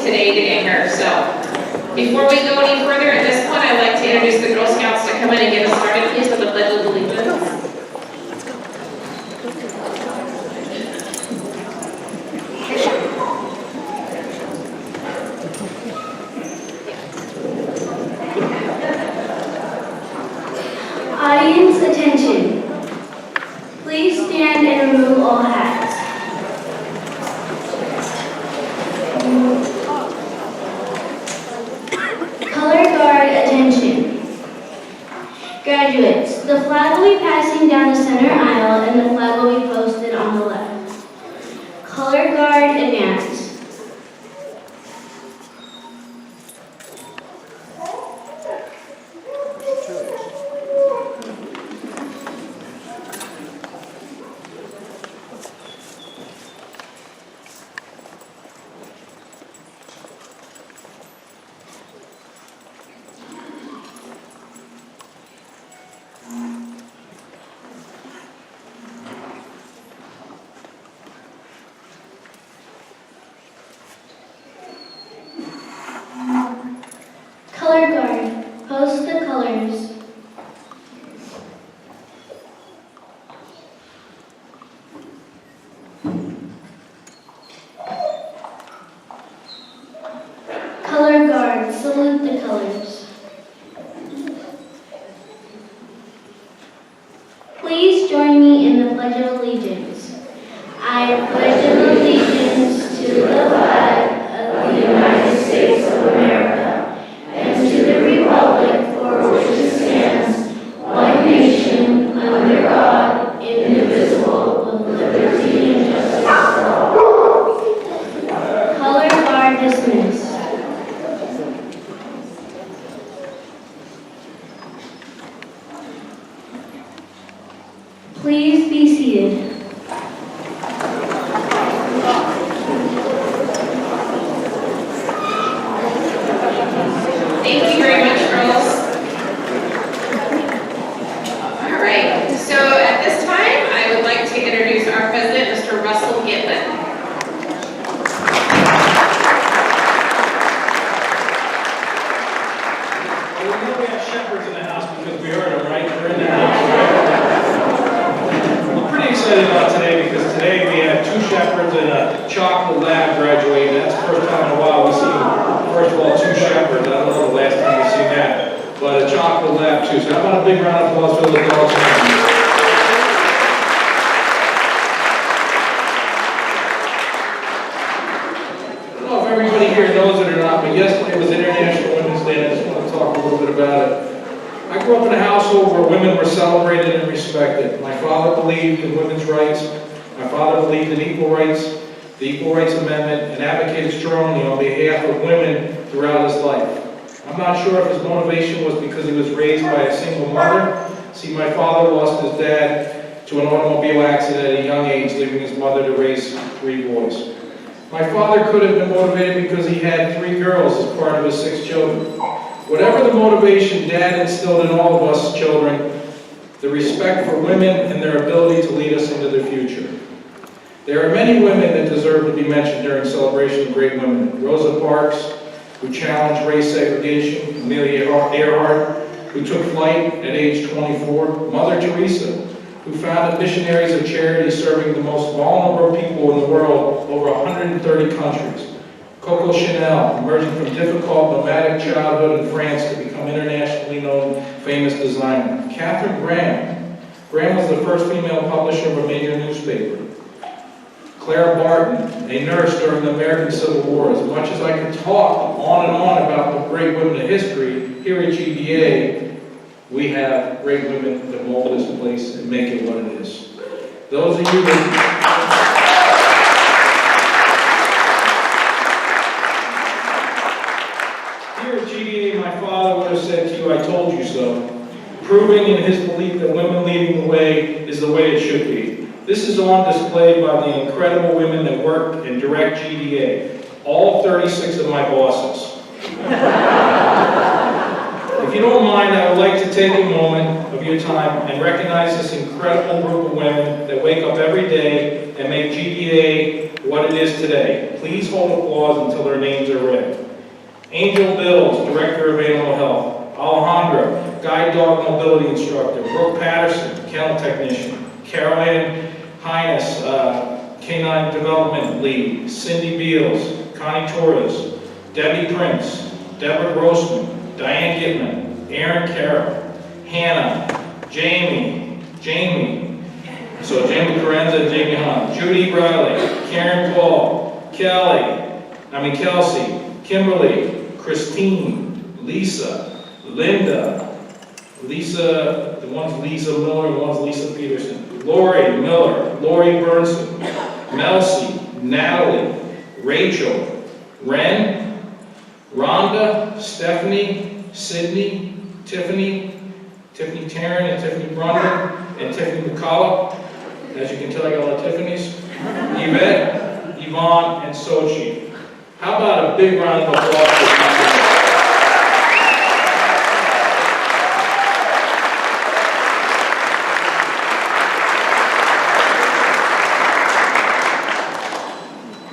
today to get here. So before we go any further, at this point, I'd like to introduce the Girl Scouts to come in and get us started, please, with the Pledge of Allegiance. Audience attention. Please stand and remove all hats. Color guard attention. Graduates, the flag will be passing down the center aisle and the flag will be posted on the left. Color guard advance. Color guard, post the colors. Color guard, salute the colors. Please join me in the Pledge of Allegiance. I pledge allegiance to the flag of the United States of America and to the republic for which it stands, one nation, under God, indivisible, with liberty and justice for all. Color guard dismissed. Please be seated. Thank you very much, girls. All right, so at this time, I would like to introduce our president, Mr. Russell Gitlin. Well, we know we have shepherds in the house because we heard them, right? They're in the house, right? I'm pretty excited about today because today we have 2 shepherds and a chocolate lab graduating. That's the first time in a while we've seen, first of all, 2 shepherds. I don't know the last time we've seen that, but a chocolate lab too. So how about a big round of applause for the dogs? I don't know if everybody here knows it or not, but yesterday was International Women's Day, and I just want to talk a little bit about it. I grew up in a household where women were celebrated and respected. My father believed in women's rights. My father believed in equal rights, the Equal Rights Amendment, and advocated strongly on behalf of women throughout his life. I'm not sure if his motivation was because he was raised by a single mother. See, my father lost his dad to an automobile accident at a young age, leaving his mother to raise 3 boys. My father could have been motivated because he had 3 girls as part of his 6 children. Whatever the motivation, Dad instilled in all of us children the respect for women and their ability to lead us into the future. There are many women that deserve to be mentioned during celebration of great women. Rosa Parks, who challenged race segregation. Amelia Earhart, who took flight at age 24. Mother Teresa, who founded Missionaries of Charity, serving the most vulnerable people in the world, over 130 countries. Coco Chanel, emerging from difficult nomadic childhood in France to become internationally known famous designer. Katharine Graham. Graham was the first female publisher of a major newspaper. Clara Barton, a nurse during the American Civil War. As much as I could talk on and on about the great women of history, here at GDA, we have great women that mold this place and make it what it is. Those of you that... Here at GDA, my father would have said to you, I told you so, proving in his belief that women leading the way is the way it should be. This is on display by the incredible women that work and direct GDA, all 36 of my bosses. If you don't mind, I would like to take a moment of your time and recognize this incredible group of women that wake up every day and make GDA what it is today. Please hold applause until their names are read. Angel Bills, Director of Animal Health. Alejandra, Guide Dog Mobility Instructor. Brooke Patterson, Kennel Technician. Carolyn Hines, Canine Development Lead. Cindy Beals, Connie Torres. Debbie Prince, Deborah Grossman, Diane Gitman, Aaron Carroll, Hannah, Jamie, so Jamie Carenza and Jamie Hunt, Judy Riley, Karen Paul, Kelsey, Kimberly, Christine, Lisa, Linda, the one's Lisa Miller and the one's Lisa Peterson, Lori Miller, Lori Burnson, Melcy, Natalie, Rachel, Ren, Rhonda, Stephanie, Sydney, Tiffany Taryn and Tiffany Brunner, and Tiffany McCullough. As you can tell, I got a lot of Tiffany's. Yvette, Yvonne, and Sochi. How about a big round of applause for them?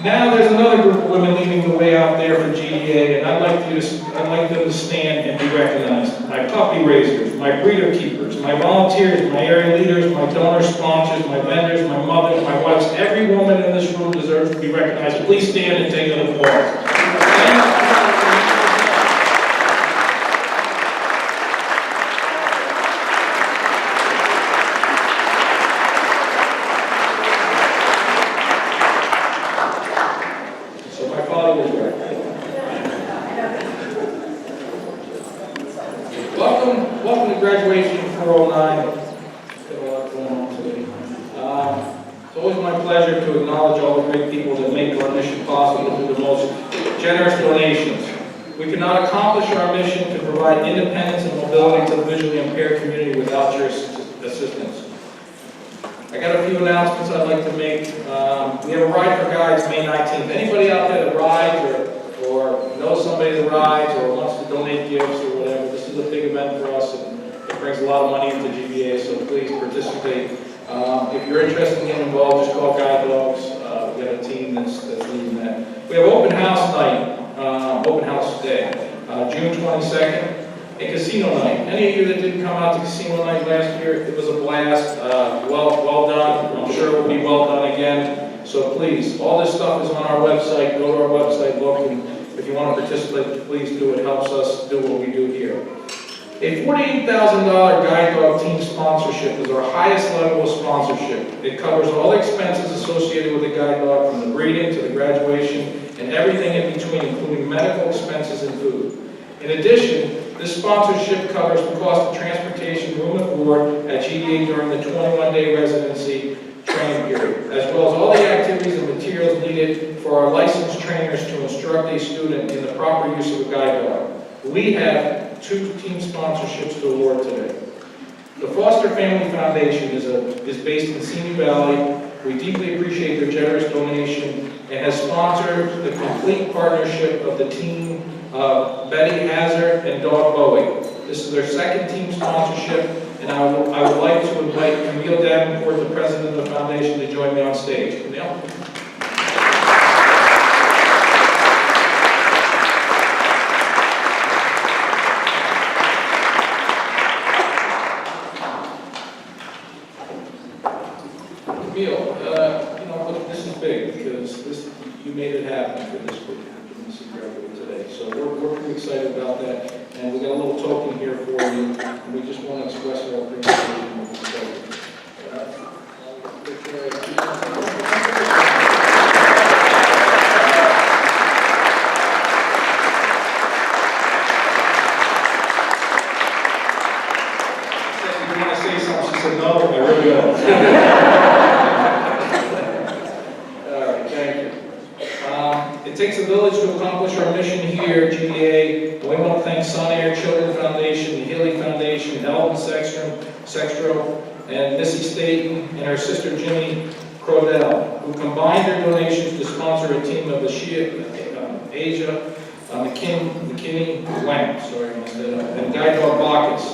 Now there's another group of women leading the way out there for GDA, and I'd like them to stand and be recognized. My puppy raisers, my breeder keepers, my volunteers, my area leaders, my donor sponsors, my vendors, my mothers, my wives. Every woman in this room deserves to be recognized. Please stand and take an applause. Welcome to graduation 409. Got a lot going on today. It's always my pleasure to acknowledge all the great people that make our mission possible through the most generous donations. We cannot accomplish our mission to provide independence and mobility to the visually impaired community without your assistance. I got a few announcements I'd like to make. We have a Ride for Guides May 19th. Anybody out there that rides or knows somebody that rides or wants to donate gifts or whatever, this is a big event for us and it brings a lot of money into GDA, so please participate. If you're interested in getting involved, just call Guide Dogs. We got a team that's leading that. We have open house night, open house day, June 22nd. A casino night. Any of you that didn't come out to casino night last year, it was a blast. Well done. I'm sure it will be well done again. So please, all this stuff is on our website. Go to our website, look, and if you want to participate, please do. It helps us do what we do here. A $48,000 Guide Dog team sponsorship is our highest level of sponsorship. It covers all expenses associated with the Guide Dog, from the breeding to the graduation and everything in between, including medical expenses and food. In addition, this sponsorship covers the cost of transportation, room and board at GDA during the 21-day residency training period, as well as all the activities and materials needed for our licensed trainers to instruct a student in the proper use of a guide dog. We have 2 team sponsorships to award today. The Foster Family Foundation is based in Simi Valley. We deeply appreciate their generous donation and has sponsored the complete partnership of the team Betty Hazard and Dog Bowie. This is their 2nd team sponsorship, and I would like to invite Camille Davenport, the president of the foundation, to join me on stage. Camille? Camille, this is big because you made it happen for this group. Today. So we're pretty excited about that, and we got a little token here for you, and we just want to express our appreciation. You want to say something? She said, no, I really don't. It takes a village to accomplish our mission here at GDA, and we want to thank Sun Air Children Foundation, the Healy Foundation, Elvin Sextro, and Missy Staten, and her sister Jimmy Crodell, who combined their donations to sponsor a team of Asia McKinney Wang, and Guide Dog Bacchus.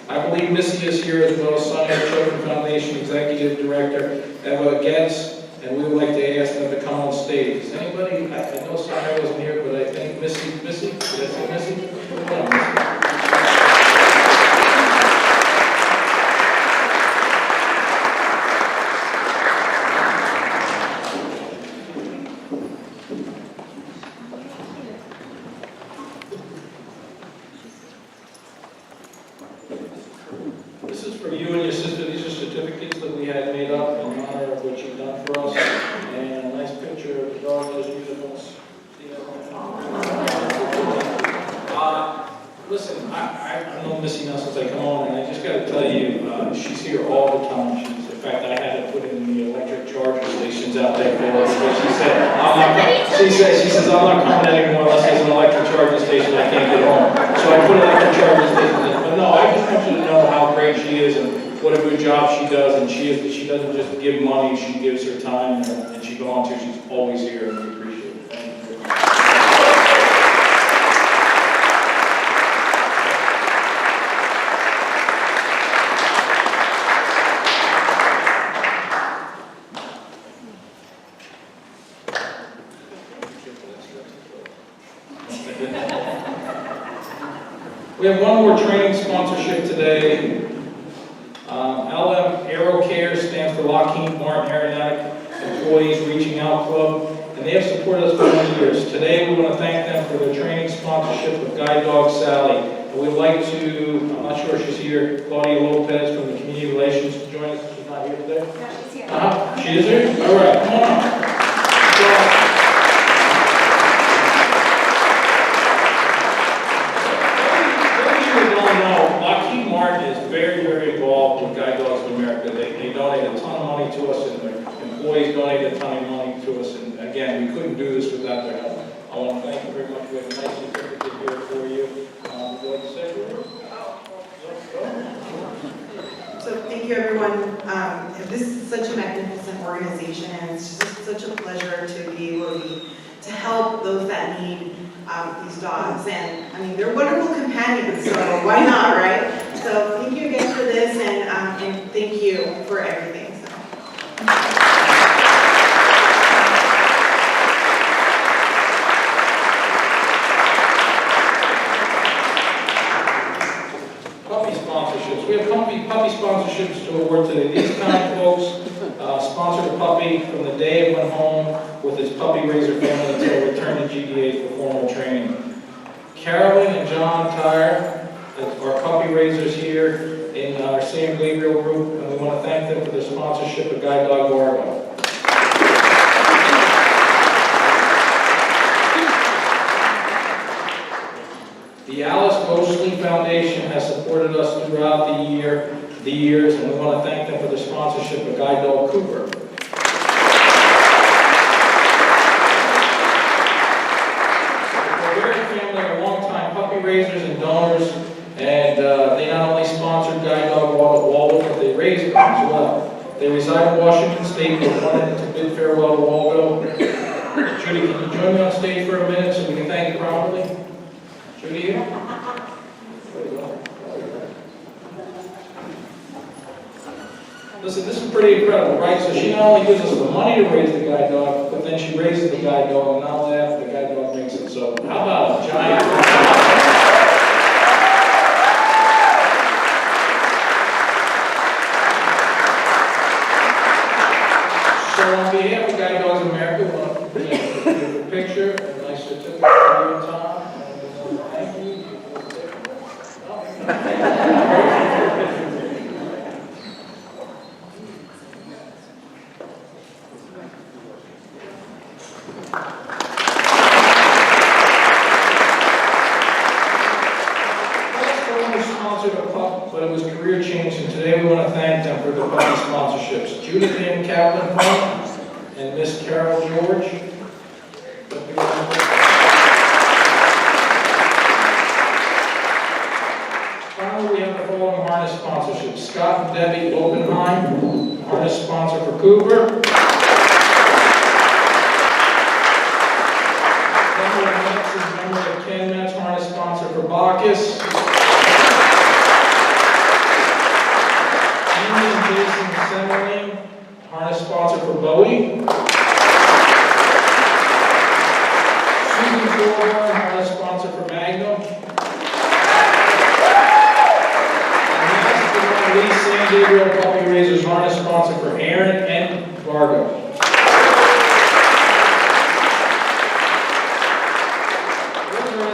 I believe Missy is here as well, Sunny Children Foundation Executive Director, Eva Getz, and we would like to ask them to come on stage. Is anybody, I know Sunny wasn't here, but I think Missy, did I say Missy? Come on, Missy. This is for you and your sister. These are certificates that we had made up in honor of what you've done for us. And a nice picture of the dog, those beautiful. See that one? Listen, I've known Missy now since I come on, and I just got to tell you, she's here all the time. In fact, I had to put in the electric charger stations out there for her because she said, she says, I'm not coming anymore unless there's an electric charging station. I can't get home. So I put electric charging stations in. But no, I just want you to know how great she is and what a good job she does. And she doesn't just give money, she gives her time and she volunteers. She's always here, and we appreciate it. Thank you very much. We have one more training sponsorship today. LM Aero Care stands for Lockheed Martin Aeronautic Employees Reaching Out Club, and they have supported us for many years. Today we want to thank them for their training sponsorship of Guide Dog Sally. And we'd like to, I'm not sure if she's here, Claudia Lopez from the Community Relations to join us. She's not here today? No, she's here. She is here? All right, come on up. Lockheed Martin is very, very involved with Guide Dogs of America. They donate a ton of money to us, and their employees donate a ton of money to us. And again, we couldn't do this without their help. I want to thank you very much. We have a nice certificate here for you. Would you like to say a word? So thank you, everyone. This is such a magnificent organization, and it's just such a pleasure to be able to help those that need these dogs. And I mean, they're wonderful companions, so why not, right? So thank you again for this, and thank you for everything. Puppy sponsorships. We have puppy sponsorships to award today. These kind folks sponsored a puppy from the day it went home with its puppy raiser family until it returned to GDA for formal training. Carolyn and John Tyre are puppy raisers here in our San Gabriel group, and we want to thank them for their sponsorship of Guide Dog Largo. The Alice Mosley Foundation has supported us throughout the years, and we want to thank them for their sponsorship of Guide Dog Cooper. The Rivera family are longtime puppy raisers and donors, and they not only sponsored Guide Dog Waldo, but they raised them as well. They reside in Washington State, but wanted to bid farewell to Waldo. Judy, can you join me on stage for a minute so we can thank you properly? Judy here? Listen, this is pretty incredible, right? So she not only gives us the money to raise the guide dog, but then she raises the guide dog, and not only that, the guide dog makes it. So how about a giant? So on behalf of Guide Dogs of America, we want to give a picture, a nice certificate for you and Tom. Thank you. But it was career change, and today we want to thank them for the puppy sponsorships. Judith Ann Kaplan and Miss Carol George. Finally, we have the following harness sponsorships. Scott and Debbie Oppenheim, harness sponsor for Cooper. Member of Ken Metz, harness sponsor for Bacchus. Chloe. Susan Thorburn, harness sponsor for Magnum. And last but not least, San Gabriel Puppy Raisers, harness sponsor for Aaron and Vargo.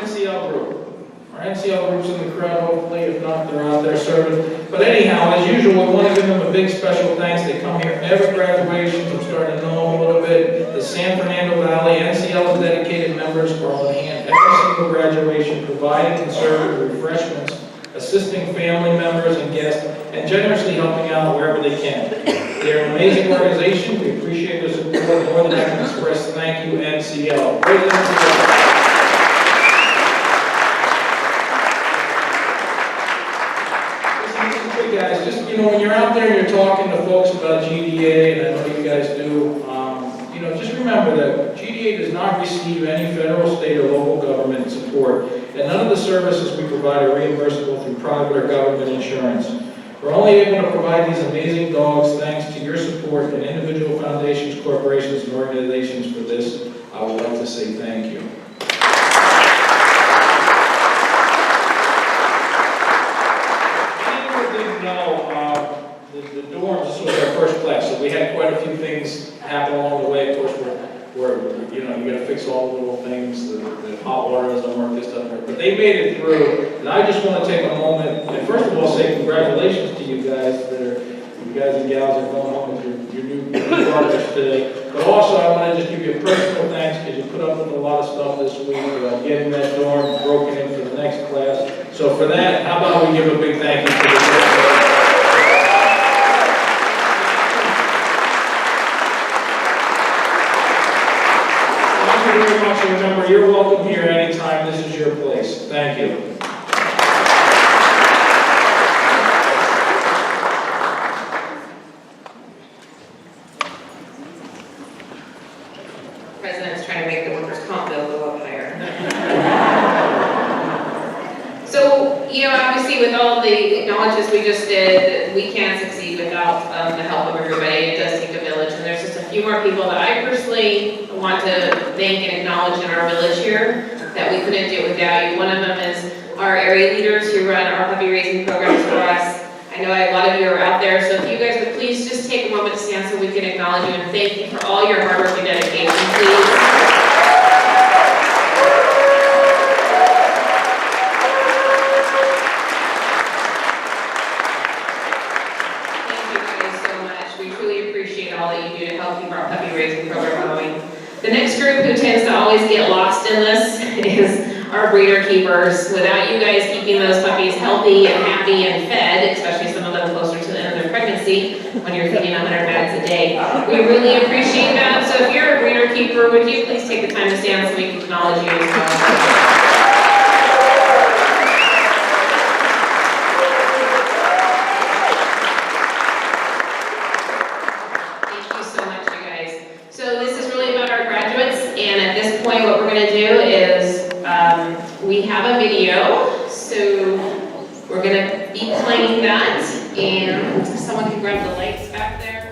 NCL group. Our NCL group's in the crowd, hopefully, if not, they're out there serving. But anyhow, as usual, we want to give them a big special thanks. They come here every graduation. I'm starting to know them a little bit. The San Fernando Valley NCL dedicated members are on hand every single graduation, providing and serving refreshments, assisting family members and guests, and generously helping out wherever they can. They're an amazing organization. We appreciate their support. More than I can express, thank you, NCL. Praise NCL. Guys, just, when you're out there and you're talking to folks about GDA, and I know you guys do, just remember that GDA does not receive any federal, state, or local government support, and none of the services we provide are reimbursable through private or government insurance. We're only able to provide these amazing dogs thanks to your support and individual foundations, corporations, and organizations. For this, I would like to say thank you. The dorms, this was our first class, so we had quite a few things happen along the way. Of course, you got to fix all the little things, the hot water doesn't work, this doesn't work, but they made it through. And I just want to take a moment and first of all say congratulations to you guys you guys and gals are going home with your new partners today. But also I want to just give you a personal thanks because you put up with a lot of stuff this week, getting that dorm broken in for the next class. So for that, how about we give a big thank you to the very much. Remember, you're welcome here anytime. This is your place. Thank you. President's trying to make the workers' comp bill go up higher. So, obviously with all the acknowledgements we just did, we can't succeed without the help of everybody. It does take a village, and there's just a few more people that I personally want to thank and acknowledge in our village here that we couldn't do it without you. One of them is our area leaders who run our puppy raising programs for us. I know a lot of you are out there, so if you guys would please just take a moment to stand so we can acknowledge you and thank you for all your hard work and dedication, please. All that you do to help keep our puppy raising program going. The next group who tends to always get lost in this is our breeder keepers. Without you guys keeping those puppies healthy and happy and fed, especially some of them closer to the end of their pregnancy, when you're feeding 100 bags a day, we really appreciate that. So if you're a breeder keeper, would you please take the time to stand so we can acknowledge you as well. What we're going to do is we have a video, so we're going to be playing that, and someone can grab the lights back there.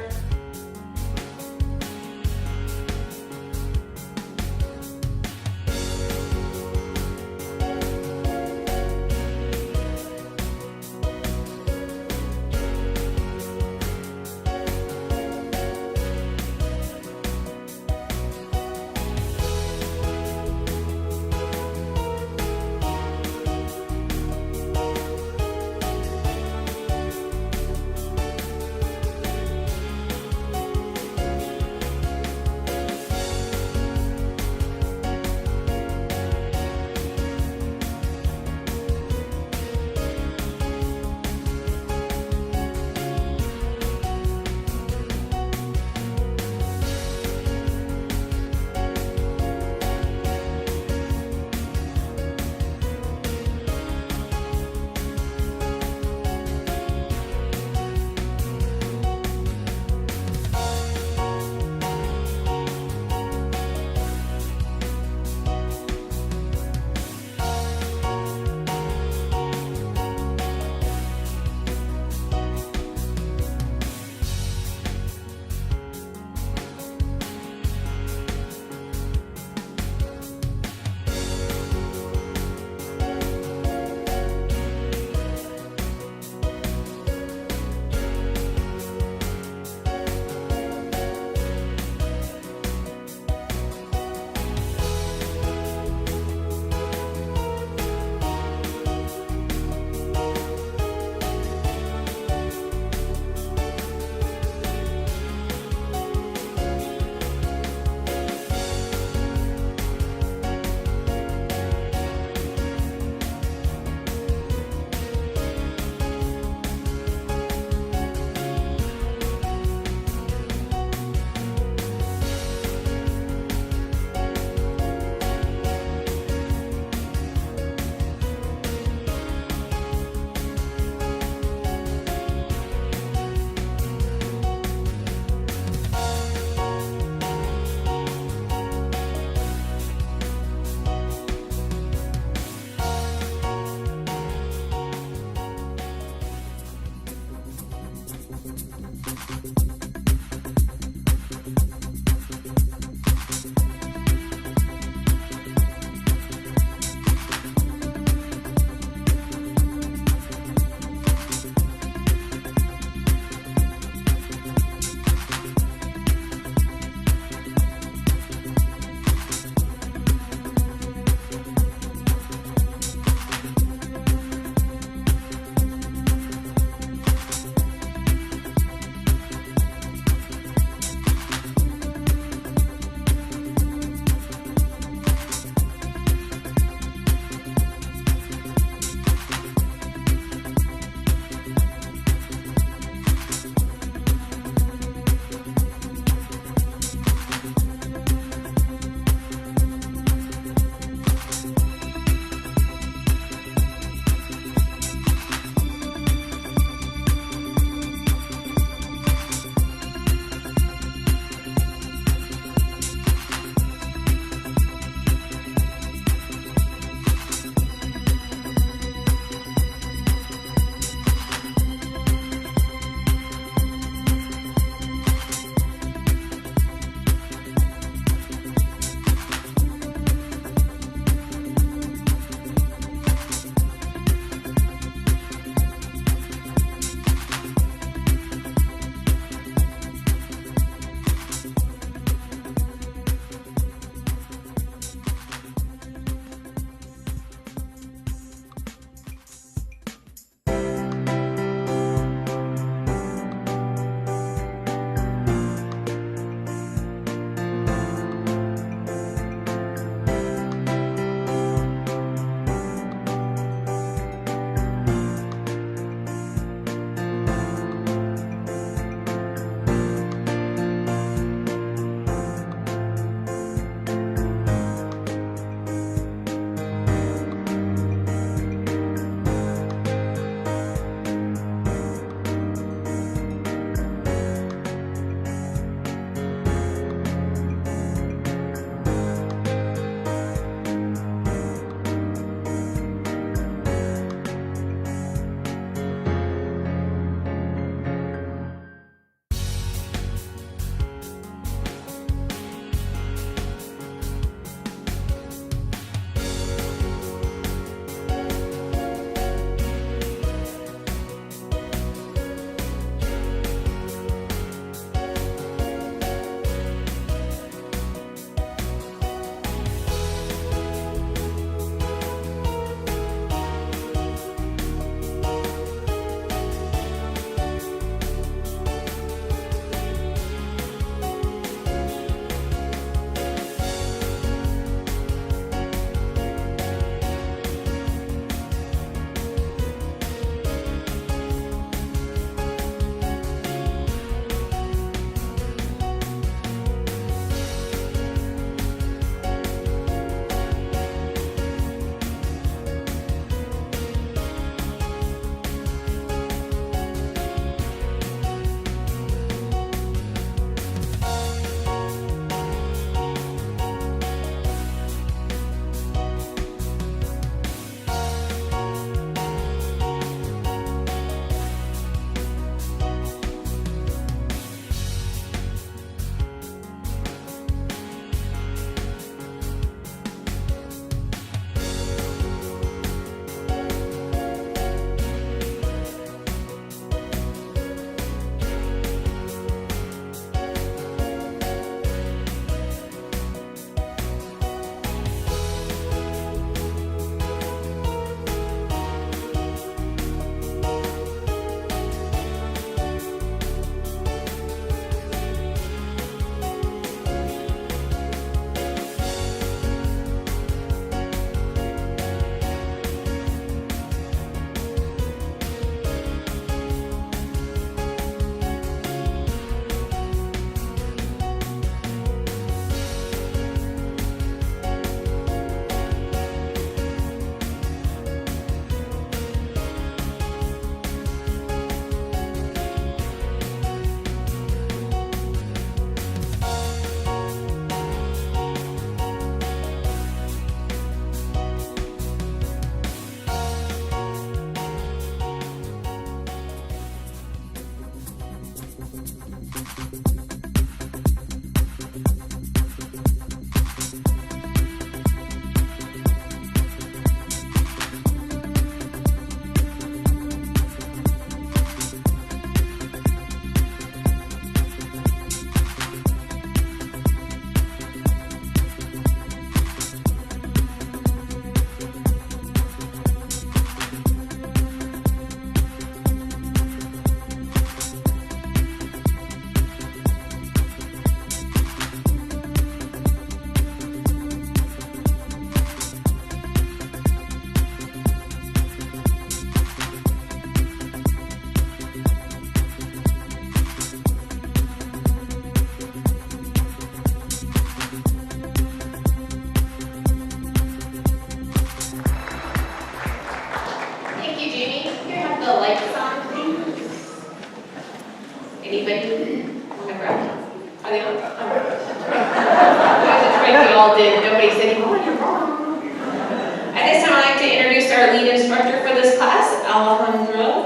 our lead instructor for this class, Alejandro,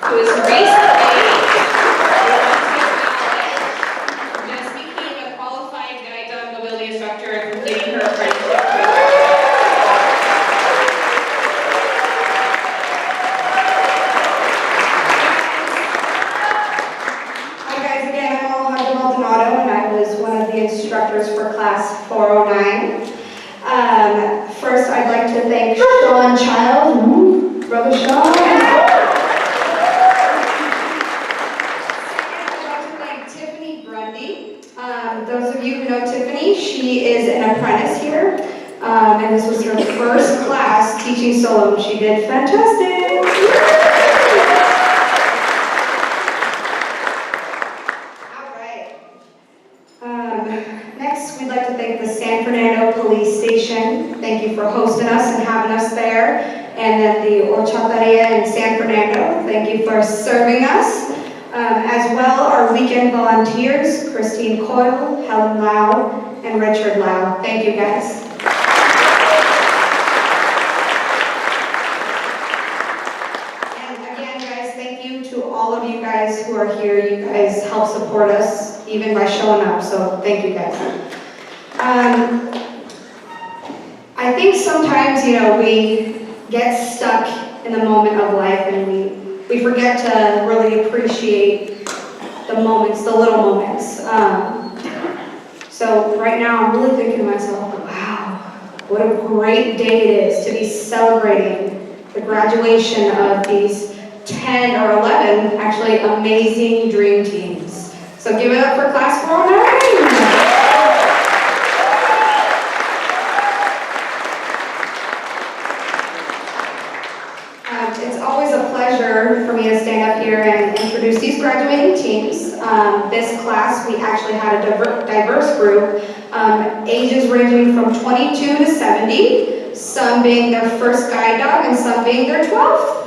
who is recently just became a qualified guide dog mobility instructor and completing her apprenticeship training. Hi guys, again, I'm Alejandra Maldonado, and I was one of the instructors for class 409. First, I'd like to thank Sean Child, Brother Sean. I'd like to thank Tiffany Grundy. Those of you who know Tiffany, she is an apprentice here, and this was her first class teaching solo. She did fantastic. Next, we'd like to thank the San Fernando Police Station. Thank you for hosting us and having us there. And then the Horchateria in San Fernando. Thank you for serving us. As well, our weekend volunteers, Christine Coyle, Helen Lau, and Richard Lau. Thank you, guys. And again, guys, thank you to all of you guys who are here. You guys help support us, even by showing up, so thank you guys. I think sometimes, we get stuck in the moment of life and we forget to really appreciate the moments, the little moments. So right now I'm really thinking to myself, wow, what a great day it is to be celebrating the graduation of these 10 or 11 actually amazing dream teams. So give it up for class 409. It's always a pleasure for me to stand up here and introduce these graduating teams. This class, we actually had a diverse group, ages ranging from 22 to 70, some being their first guide dog and some being their 12th.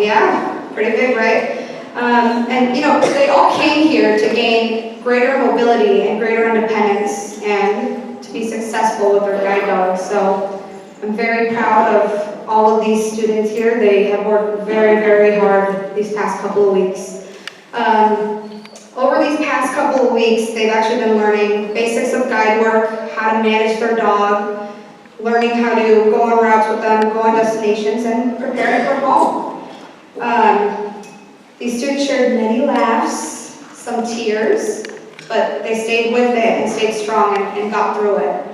Yeah, pretty big, right? And they all came here to gain greater mobility and greater independence and to be successful with their guide dogs. So I'm very proud of all of these students here. They have worked very, very hard these past couple of weeks. Over these past couple of weeks, they've actually been learning basics of guide work, how to manage their dog, learning how to go on routes with them, go on destinations, and preparing for home. These students shared many laughs, some tears, but they stayed with it and stayed strong and got through it.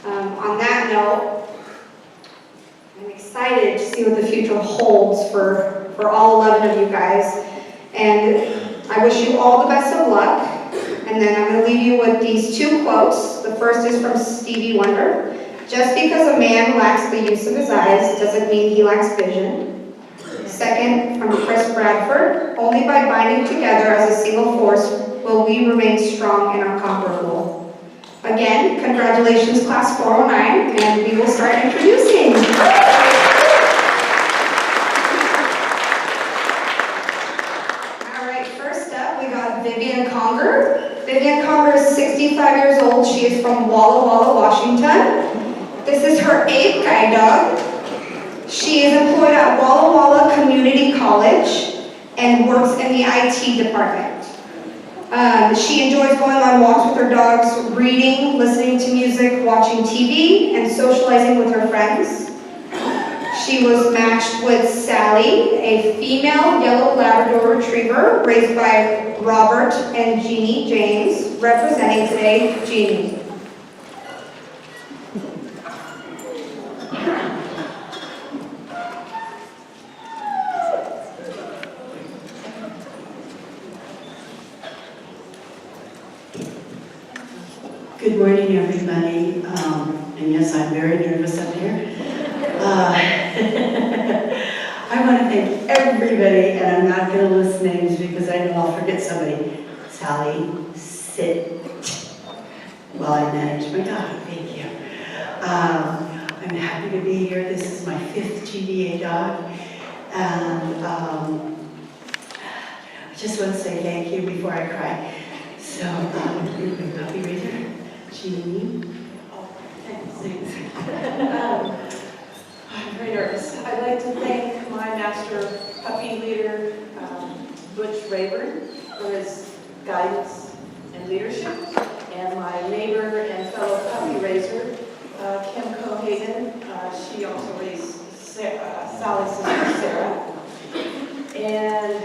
On that note, I'm excited to see what the future holds for all 11 of you guys. And I wish you all the best of luck. And then I'm going to leave you with these two quotes. The first is from Stevie Wonder. Just because a man lacks the use of his eyes doesn't mean he lacks vision. Second, from Chris Bradford. Only by binding together as a single force will we remain strong and unconquerable. Again, congratulations, Class 409, and we will start introducing. All right, first up, we got Vivian Conger. Vivian Conger is 65 years old. She is from Walla Walla, Washington. This is her 8th guide dog. She is employed at Walla Walla Community College and works in the IT department. She enjoys going on walks with her dogs, reading, listening to music, watching TV, and socializing with her friends. She was matched with Sally, a female yellow Labrador retriever raised by Robert and Jeannie James, representing today Jeannie. Good morning, everybody. And yes, I'm very nervous up here. I want to thank everybody, and I'm not going to list names because I know I'll forget somebody. Sally, sit while I manage my dog. Thank you. I'm happy to be here. This is my 5th GDA dog. And I just want to say thank you before I cry. So, your puppy reader, Jeannie. Oh, thanks. I'm like to thank my master puppy leader, Butch Rayburn, for his guidance and leadership, and my neighbor and fellow puppy raiser, Kim Cohagen. She also raised Sally's sister, Sarah. And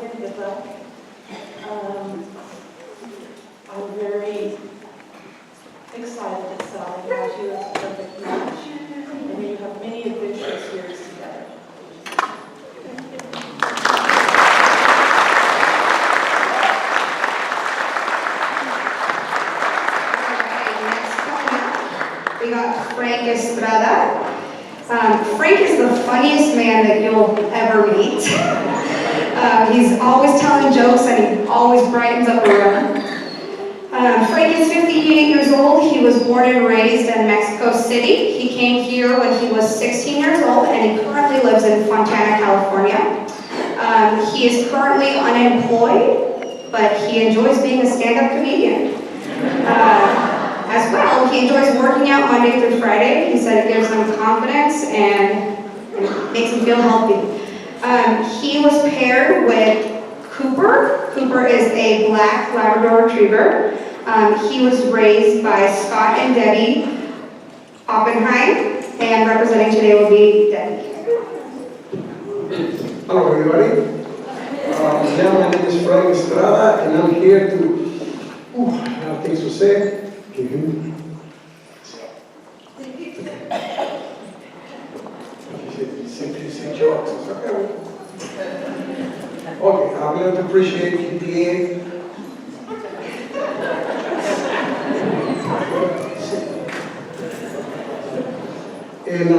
Linda, I'm very excited that Sally has you as a perfect match, and you have many adventures here together. We got Frank Estrada. Frank is the funniest man that you'll ever meet. He's always telling jokes and he always brightens up a room. Frank is 58 years old. He was born and raised in Mexico City. He came here when he was 16 years old and he currently lives in Fontana, California. He is currently unemployed, but he enjoys being a stand-up comedian. As well, he enjoys working out Monday through Friday. He said it gives him confidence and makes him feel healthy. He was paired with Cooper. Cooper is a black Labrador Retriever. He was raised by Scott and Debbie Oppenheim, and representing today will be Debbie. Hello everybody. My name is Frank Estrada and I'm here to have things to say. Simply say jokes. Okay, I'm going to appreciate GDA. And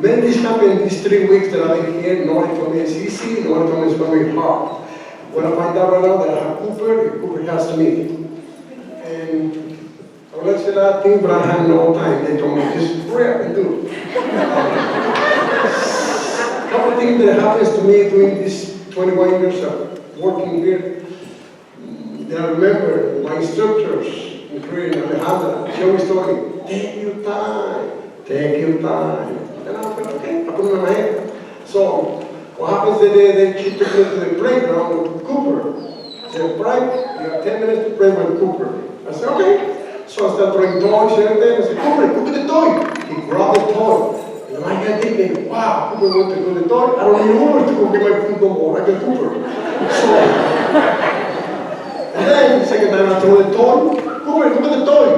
when this happened, these 3 weeks that I've been here, nobody told me it's easy, nobody told me it's going to be hard. When I find out right now that I have Cooper, Cooper has me. And I would like to say that thing, but I had no time. They told me, just pray and do it. A couple of things that happens to me during these 21 years of working here, that I remember my instructors, including Alejandra, she always told me, take your time. Take your time. And I went, okay, I put it in my head. So, what happens that she took me to the playground with Cooper. She said, Frank, you have 10 minutes to play with Cooper. I said, okay. So I started throwing toys and everything. I said, Cooper, look at the toy. He grabbed the toy. And I got thinking, wow, Cooper wants to do the toy. I don't even want to go get my food no more. I got Cooper. So, and then the second time I threw the toy, Cooper, look at the toy.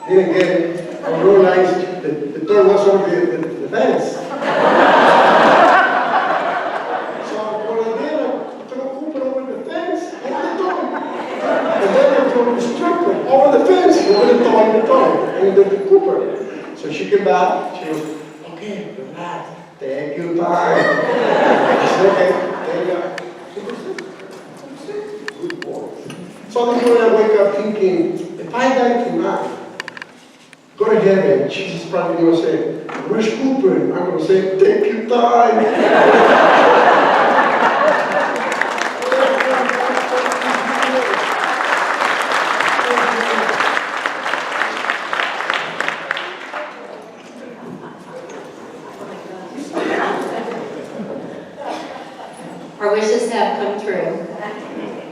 He didn't get it. I realized the toy was over the fence. So what I did, I threw Cooper over the fence and the toy. And then I threw the instructor over the fence, over the toy, and the Cooper. So she came back, she was, okay, relax, take your time. I said, okay, there you go. Good boy. So this morning I wake up thinking, if I die tonight, go to heaven, Jesus probably going to say, where's Cooper? I'm going to say, take your time. Our wishes have come true.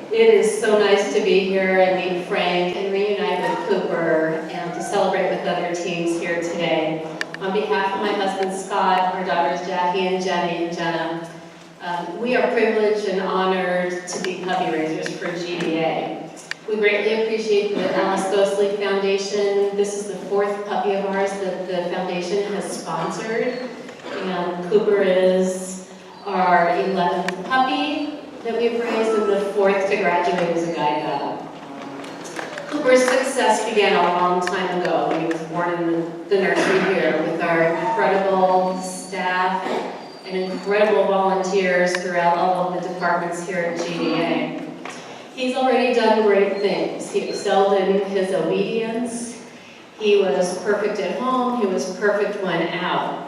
It is so nice to be here and meet Frank and reunite with Cooper and to celebrate with other teams here today. On behalf of my husband Scott, our daughters Jackie and Jenny and Jenna, we are privileged and honored to be puppy raisers for GDA. We greatly appreciate the Alice Ghostly Foundation. This is the 4th puppy of ours that the foundation has sponsored. And Cooper is our 11th puppy that we've raised and the 4th to graduate as a guide dog. Cooper's success began a long time ago when he was born in the nursery here with our incredible staff and incredible volunteers throughout all of the departments here at GDA. He's already done great things. He excelled in his obedience. He was perfect at home. He was perfect when out.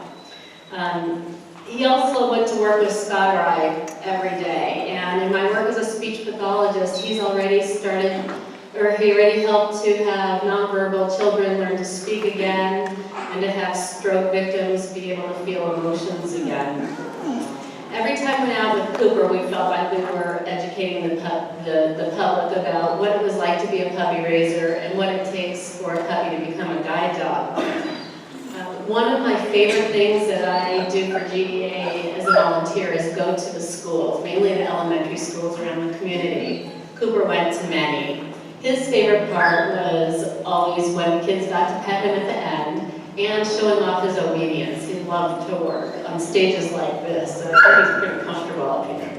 He also went to work with Scott or I every day, and in my work as a speech pathologist, he's already started or he already helped to have nonverbal children learn to speak again, and to have stroke victims be able to feel emotions again. Every time we went out with Cooper, we felt like we were educating the public about what it was like to be a puppy raiser and what it takes for a puppy to become a guide dog. One of my favorite things that I do for GDA as a volunteer is go to the schools, mainly the elementary schools around the community. Cooper went to many. His favorite part was always when kids got to pet him at the end and showing off his obedience. He loved to work on stages like this, so I think he's pretty comfortable up here.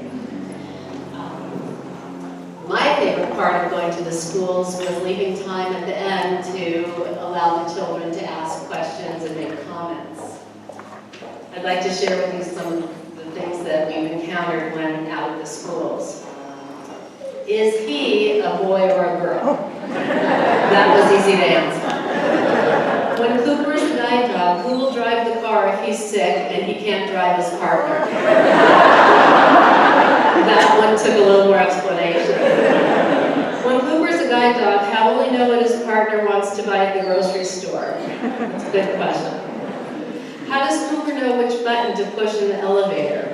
My favorite part of going to the schools was leaving time at the end to allow the children to ask questions and make comments. I'd like to share with you some of the things that we've encountered when out at the schools. Is he a boy or a girl? That was easy to answer. When Cooper is a guide dog, who will drive the car if he's sick and he can't drive his partner? That one took a little more explanation. When Cooper's a guide dog, how will he know what his partner wants to buy at the grocery store? That's a good question. How does Cooper know which button to push in the elevator?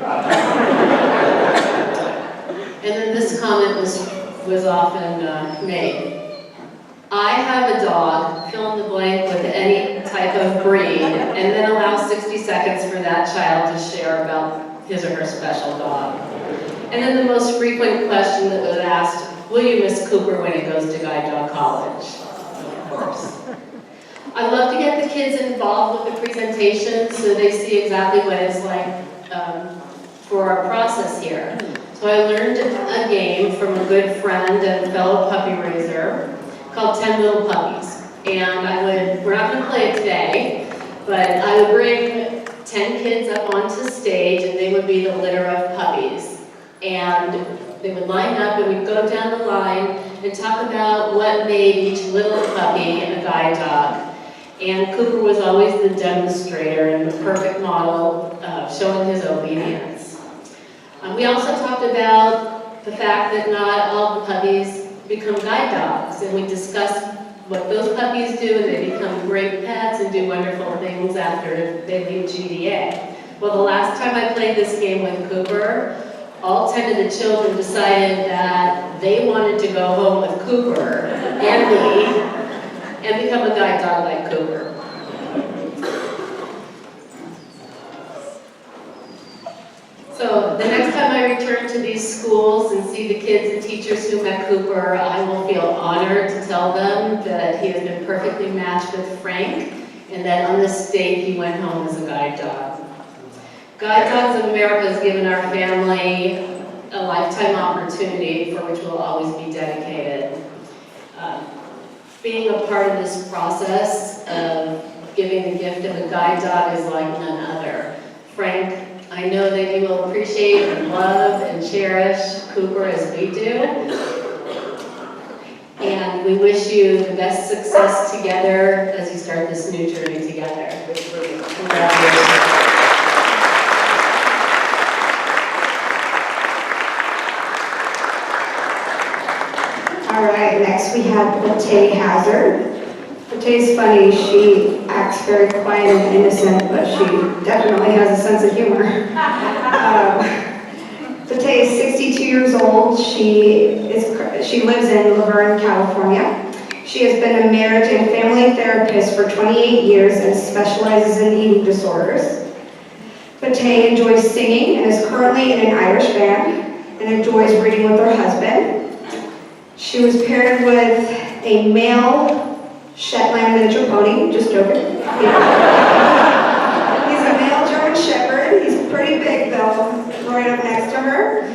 And then this comment was often made. I have a dog, fill in the blank with any type of breed, and then allow 60 seconds for that child to share about his or her special dog. And then the most frequent question that was asked, will you miss Cooper when he goes to Guide Dog College? Of course. I love to get the kids involved with the presentation so they see exactly what it's like for our process here. So I learned a game from a good friend and fellow puppy raiser called 10 Little Puppies. And we're not going to play it today, but I would bring 10 kids up onto stage and they would be the litter of puppies. And they would line up and we'd go down the line and talk about what made each little puppy a guide dog. And Cooper was always the demonstrator and the perfect model showing his obedience. We also talked about the fact that not all the puppies become guide dogs, and we discussed what those puppies do, and they become great pets and do wonderful things after they leave GDA. Well, the last time I played this game with Cooper, all 10 of the children decided that they wanted to go home with Cooper and me and become a guide dog like Cooper. So the next time I return to these schools and see the kids and teachers who met Cooper, I will feel honored to tell them that he has been perfectly matched with Frank and that on this date he went home as a guide dog. Guide Dogs of America has given our family a lifetime opportunity for which we'll always be dedicated. Being a part of this process of giving the gift of a guide dog is like none other. Frank, I know that you will appreciate and love and cherish Cooper as we do. And we wish you the best success together as you start this new journey together. Congratulations. All right, next we have Latae Hazard. Latae's funny. She acts very quiet and innocent, but she definitely has a sense of humor. Latae is 62 years old. She lives in Laverne, California. She has been a marriage and family therapist for 28 years and specializes in eating disorders. Latae enjoys singing and is currently in an Irish band and enjoys reading with her husband. She was paired with a male Shetland miniature pony, just joking. He's a male German Shepherd. He's pretty big though, right up next to her.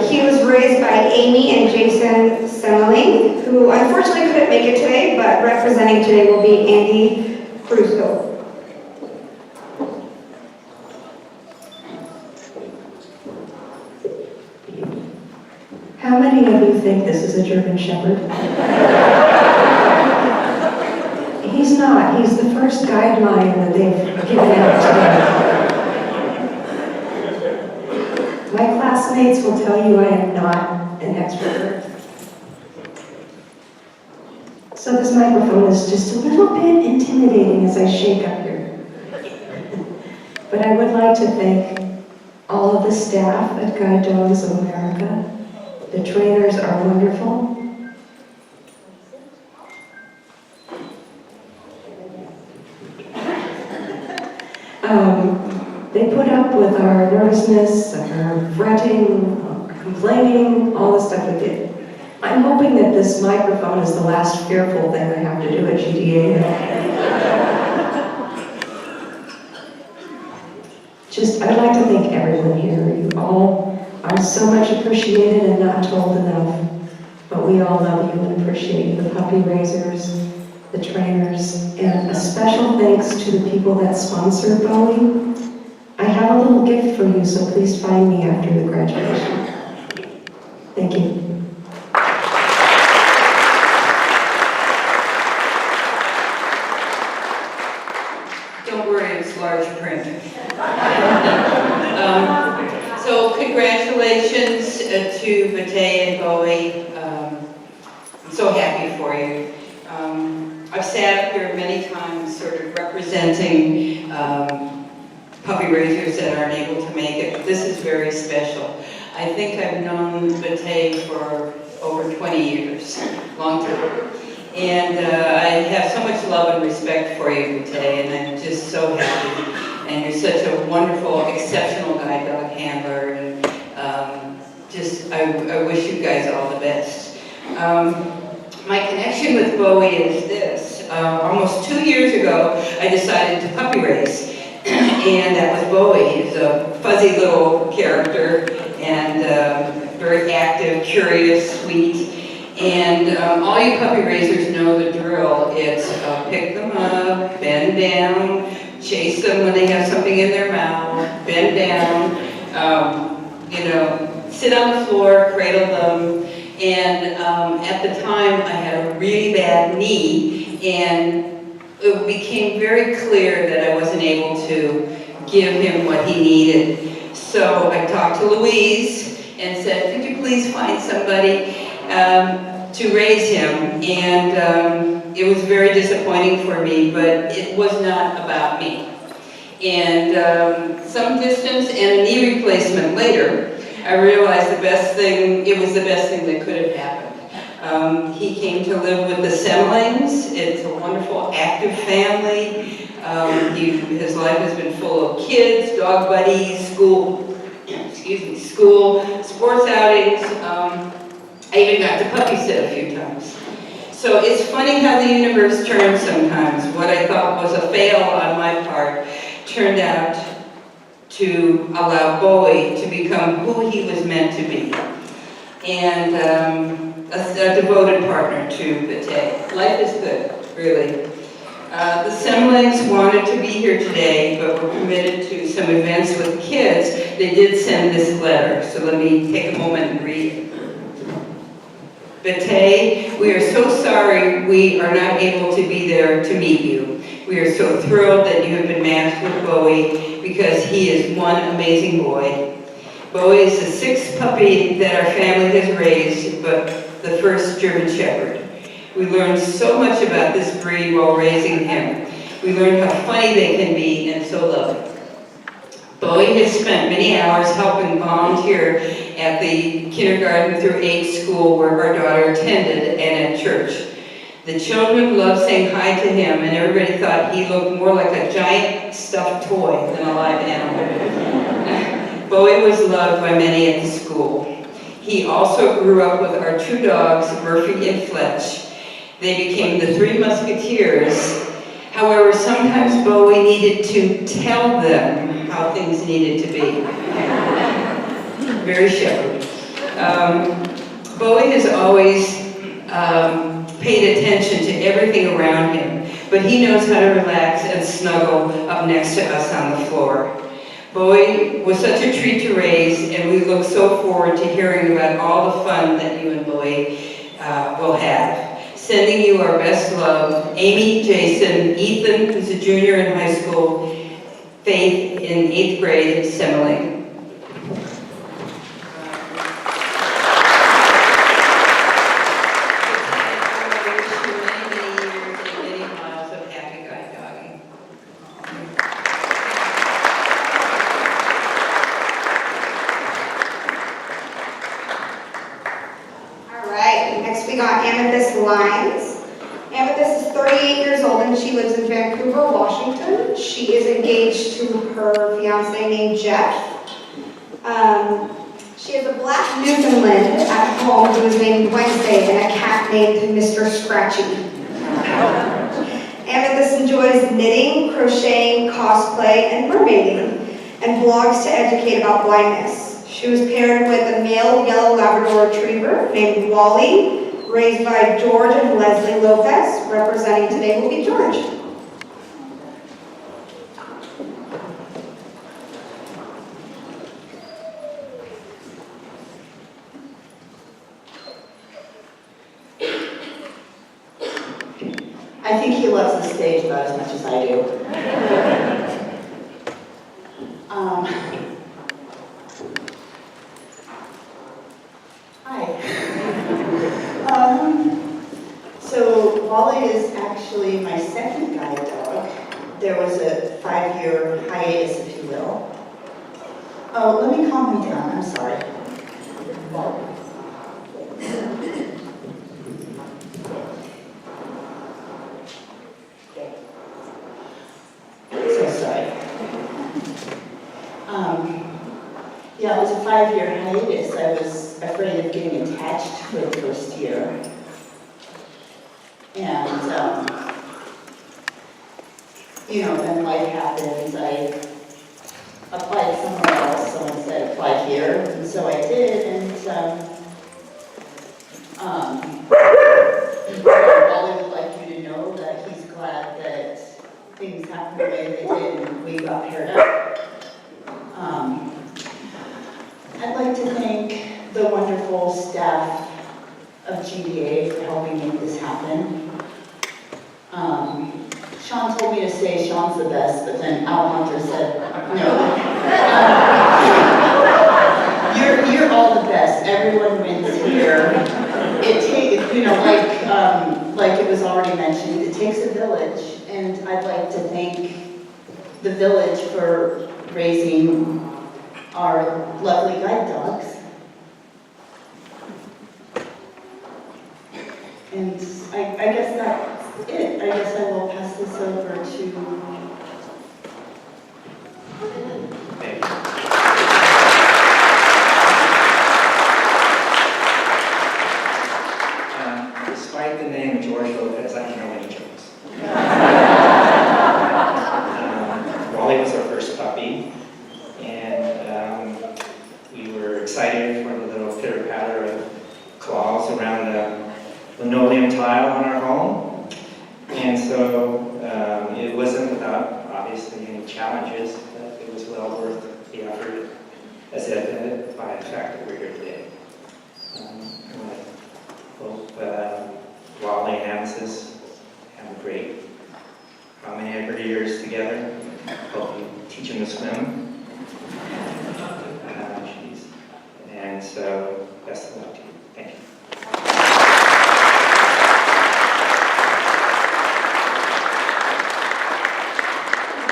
He was raised by Amy and Jason Semmeling, who unfortunately couldn't make it today, but representing today will be Andy Cruzco. How many of you think this is a German Shepherd? He's not. He's the first guideline that they've given out today. My classmates will tell you I am not an extrovert. So this microphone is just a little bit intimidating as I shake up here. But I would like to thank all of the staff at Guide Dogs of America. The trainers are wonderful. They put up with our nervousness, our fretting, our complaining, all the stuff we did. I'm hoping that this microphone is the last fearful thing I have to do at GDA. I'd like to thank everyone here. You all are so much appreciated and not told enough. But we all love you and appreciate the puppy raisers, the trainers, and a special thanks to the people that sponsor Bowie. I have a little gift for you, so please find me after the graduation. Thank you. Don't worry, it's large print. So congratulations to Batey and Bowie. I'm so happy for you. I've sat up here many times sort of representing puppy raisers that aren't able to make it, but this is very special. I think I've known Batey for over 20 years, long time. And I have so much love and respect for you, Batey, and I'm just so happy. And you're such a wonderful, exceptional guide dog handler, and I wish you guys all the best. My connection with Bowie is this. Almost 2 years ago, I decided to puppy race. And that was Bowie. He's a fuzzy little character and very active, curious, sweet. And all you puppy raisers know the drill. It's pick them up, bend down, chase them when they have something in their mouth, bend down, sit on the floor, cradle them. And at the time, I had a really bad knee, and it became very clear that I wasn't able to give him what he needed. So I talked to Louise and said, could you please find somebody to raise him? And it was very disappointing for me, but it was not about me. And some distance and a knee replacement later, I realized it was the best thing that could have happened. He came to live with the Semlings. It's a wonderful, active family. His life has been full of kids, dog buddies, school, sports outings. I even got to puppy sit a few times. So it's funny how the universe turns sometimes. What I thought was a fail on my part turned out to allow Bowie to become who he was meant to be. And a devoted partner to Batey. Life is good, really. The Semlings wanted to be here today, but were committed to some events with kids. They did send this letter, so let me take a moment and read it. Batey, we are so sorry we are not able to be there to meet you. We are so thrilled that you have been matched with Bowie because he is one amazing boy. Bowie is the 6th puppy that our family has raised, but the first German Shepherd. We learned so much about this breed while raising him. We learned how funny they can be and so loving. Bowie has spent many hours helping volunteer at the kindergarten through 8th school where our daughter attended and at church. The children loved saying hi to him, and everybody thought he looked more like a giant stuffed toy than a live animal. Bowie was loved by many at the school. He also grew up with our 2 dogs, Murphy and Fletch. They became the 3 Musketeers. However, sometimes Bowie needed to tell them how things needed to be. Very shepherd. Bowie has always paid attention to everything around him, but he knows how to relax and snuggle up next to us on the floor. Bowie was such a treat to raise, and we look so forward to hearing about all the fun that you and Bowie will have. Sending you our best love, Amy, Jason, Ethan, who's a junior in high school, Faith in 8th grade at Semling. lines. Amethyst is 38 years old and she lives in Vancouver, Washington. She is engaged to her fiance named Jeff. She has a black Newfoundland at home who is named Wednesday and a cat named Mr. Scratchy. Amethyst enjoys knitting, crocheting, cosplay, and mermaiding, and blogs to educate about blindness. She was paired with a male yellow Labrador retriever named Wally, raised by George and Leslie Lopez. Representing today will be George. I think he loves the stage about as much as I do. Hi. So Wally is actually my second guide dog. There was a 5-year hiatus, if you will. Oh, let me calm him down, I'm sorry. So sorry. Yeah, it was a 5-year hiatus. I was afraid of getting attached for the first year. And, you know, then life happens. I applied somewhere else. Someone said apply here, and so I did. And Wally would like you to know that he's glad that things happened the way they did, and we got paired up. I'd like to thank the wonderful staff of GDA for helping make this happen. Sean told me to say Sean's the best, but then Al Hunter said no. You're all the best. Everyone wins here. It takes, you know, like it was already mentioned, it takes a village, and I'd like to thank the village for raising our lovely guide dogs. And I guess that's it. I guess I will pass this over to... Despite the name George Lopez, I don't know any jokes. Wally was our first puppy, and we were excited for the little pitter-patter of claws around the linoleum tile in our home. And so it wasn't without, obviously, any challenges, but it was well worth the effort, as evident by the fact that we're here today. I hope Wally and Amethyst have a great, how many ever years together. Hope you teach them to swim. And so, best of luck to you. Thank you.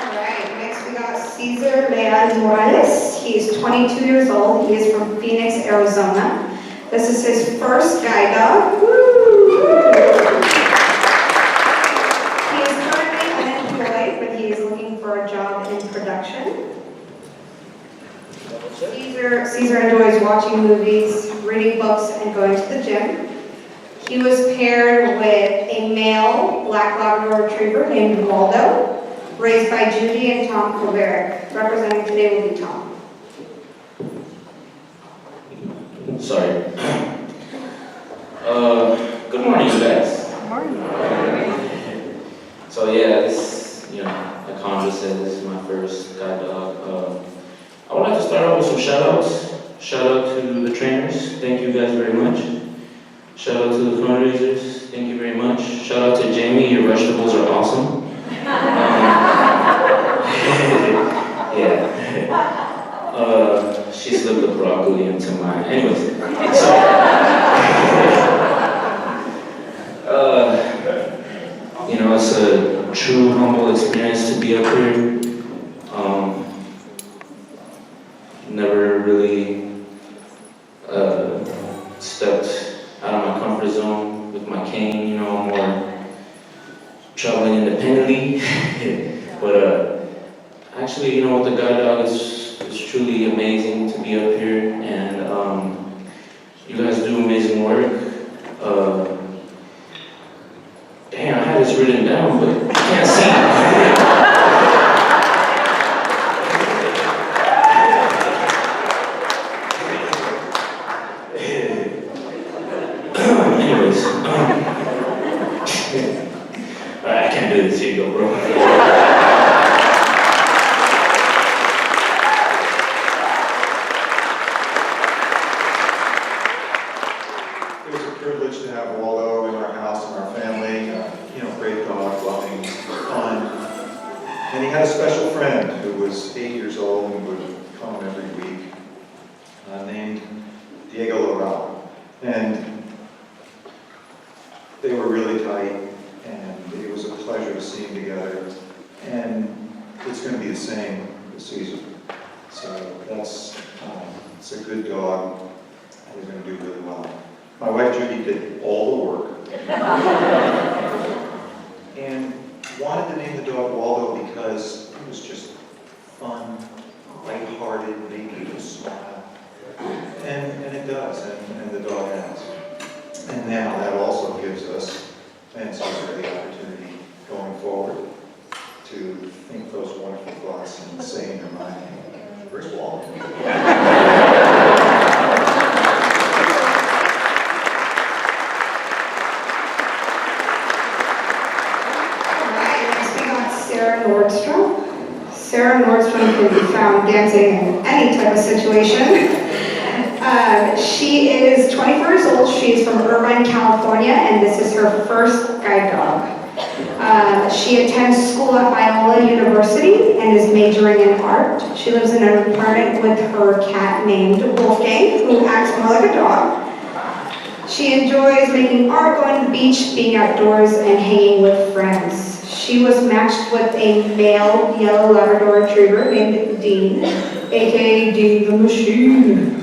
All right, next we got Cesar Leal Morales. He is 22 years old. He is from Phoenix, Arizona. This is his first guide dog. Woo! He is currently unemployed, but he is looking for a job in production. Cesar enjoys watching movies, reading books, and going to the gym. He was paired with a male black Labrador retriever named Waldo, raised by Judy and Tom Kovarik. Representing today will be Tom. Sorry. Good morning, you guys. Good morning. So yeah, this, like Conjure said, this is my first guide dog. I would like to start off with some shout-outs. Shout out to the trainers. Thank you guys very much. Shout out to the fundraisers. Thank you very much. Shout out to Jamie. Your vegetables are awesome. Yeah. She slipped the broccoli into mine. Anyways, so, it's a true humble experience to be up here. Never really stepped out of my comfort zone with my cane, Actually, you know, with the guide dog, it's truly amazing to be up here, and you guys do amazing work. Damn, I had this written down, but I can't see. Anyways, alright, I can't do this. Here you go, bro. It was a privilege to have Waldo in our house and our family. Great dog, loving, fun. And he had a special friend who was 8 years old and would come every week, named Diego Loral. And they were really tight, and it was a pleasure to see them together. And it's going to be the same this season. So it's a good dog, and they're going to do really well. My wife Judy did all the work. And wanted to name the dog Waldo because it was just fun, lighthearted, made people smile. And it does, and the dog has. And now that also gives us, and so the opportunity going forward to think those wonderful thoughts and say in your mind, where's Waldo? Sarah Nordstrom can be found dancing in any type of situation. She is 24 years old. She is from Irvine, California, and this is her first guide dog. She attends school at Biola University and is majoring in art. She lives in an apartment with her cat named Wolfgang, who acts more like a dog. She enjoys making art, going to the beach, being outdoors, and hanging with friends. She was matched with a male yellow Labrador retriever named Dean, aka Dean the Machine.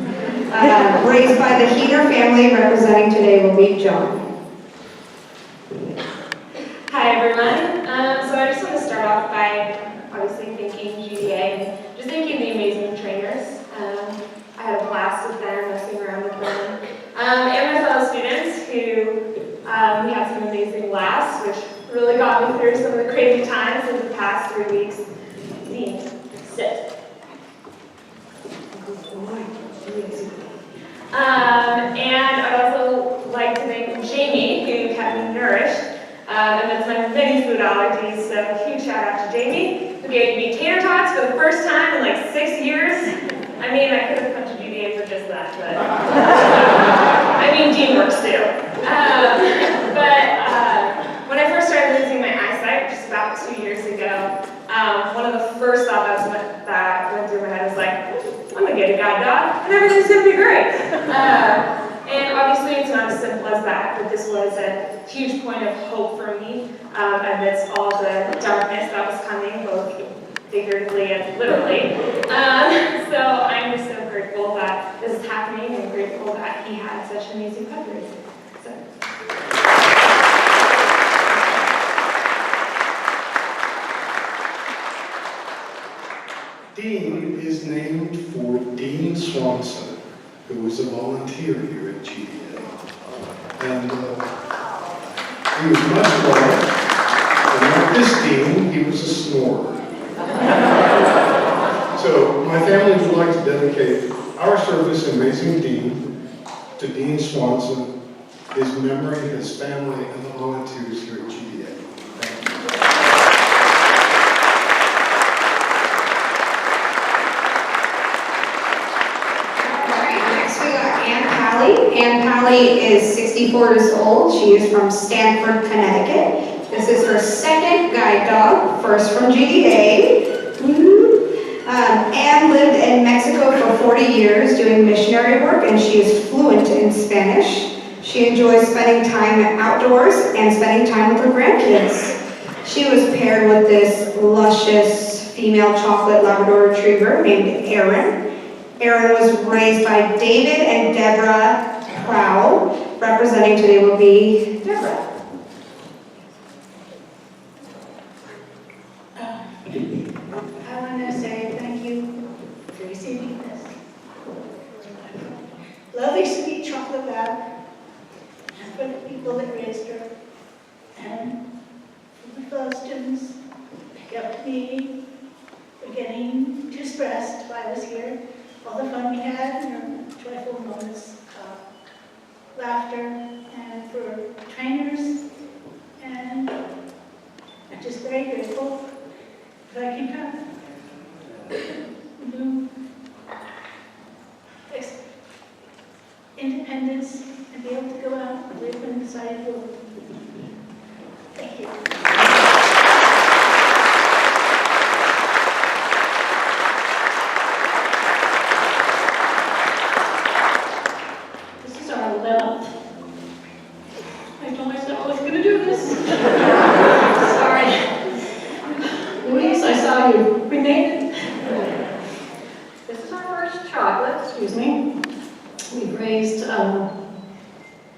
Raised by the Heater family, representing today will be John. Hi everyone. So I just want to start off by obviously thanking GDA and just thanking the amazing trainers. I had a blast with them, messing around with them. And my fellow students who we had some amazing laughs, which really got me through some of the crazy times in the past 3 weeks. Dean, sit. And I'd also like to thank Jamie, who kept me nourished amidst my many food allergies. So huge shout out to Jamie, who gave me tater tots for the first time in like 6 years. I mean, I could have come to GDA for just that, but I mean, Dean works too. When I first started losing my eyesight, just about 2 years ago, one of the first thoughts that went through my head was like, I'm gonna get a guide dog, and everything's gonna be great. And obviously it's not as simple as that, but this was a huge point of hope for me amidst all the darkness that was coming, both figuratively and literally. So I'm just so grateful that this is happening and grateful that he had such an amazing puppy raiser. Dean is named for Dean Swanson, who was a volunteer here at GDA. And he was much loved, and like this Dean, he was a snorer. So my family would like to dedicate our service in Amazing Dean to Dean Swanson, his memory, his family, and the volunteers here at GDA. Thank you. Ann Pally is 64 years old. She is from Stamford, Connecticut. This is her second guide dog, first from GDA. Ann lived in Mexico for 40 years doing missionary work, and she is fluent in Spanish. She enjoys spending time outdoors and spending time with her grandkids. She was paired with this luscious female chocolate Labrador retriever named Erin. Erin was raised by David and Deborah Prow. Representing today will be Deborah. I want to say Thank you. Thank you. This is our 11th. I told myself I was going to do this. Sorry. Louise, I saw you. We made it. This is our first chocolate, excuse me. We've raised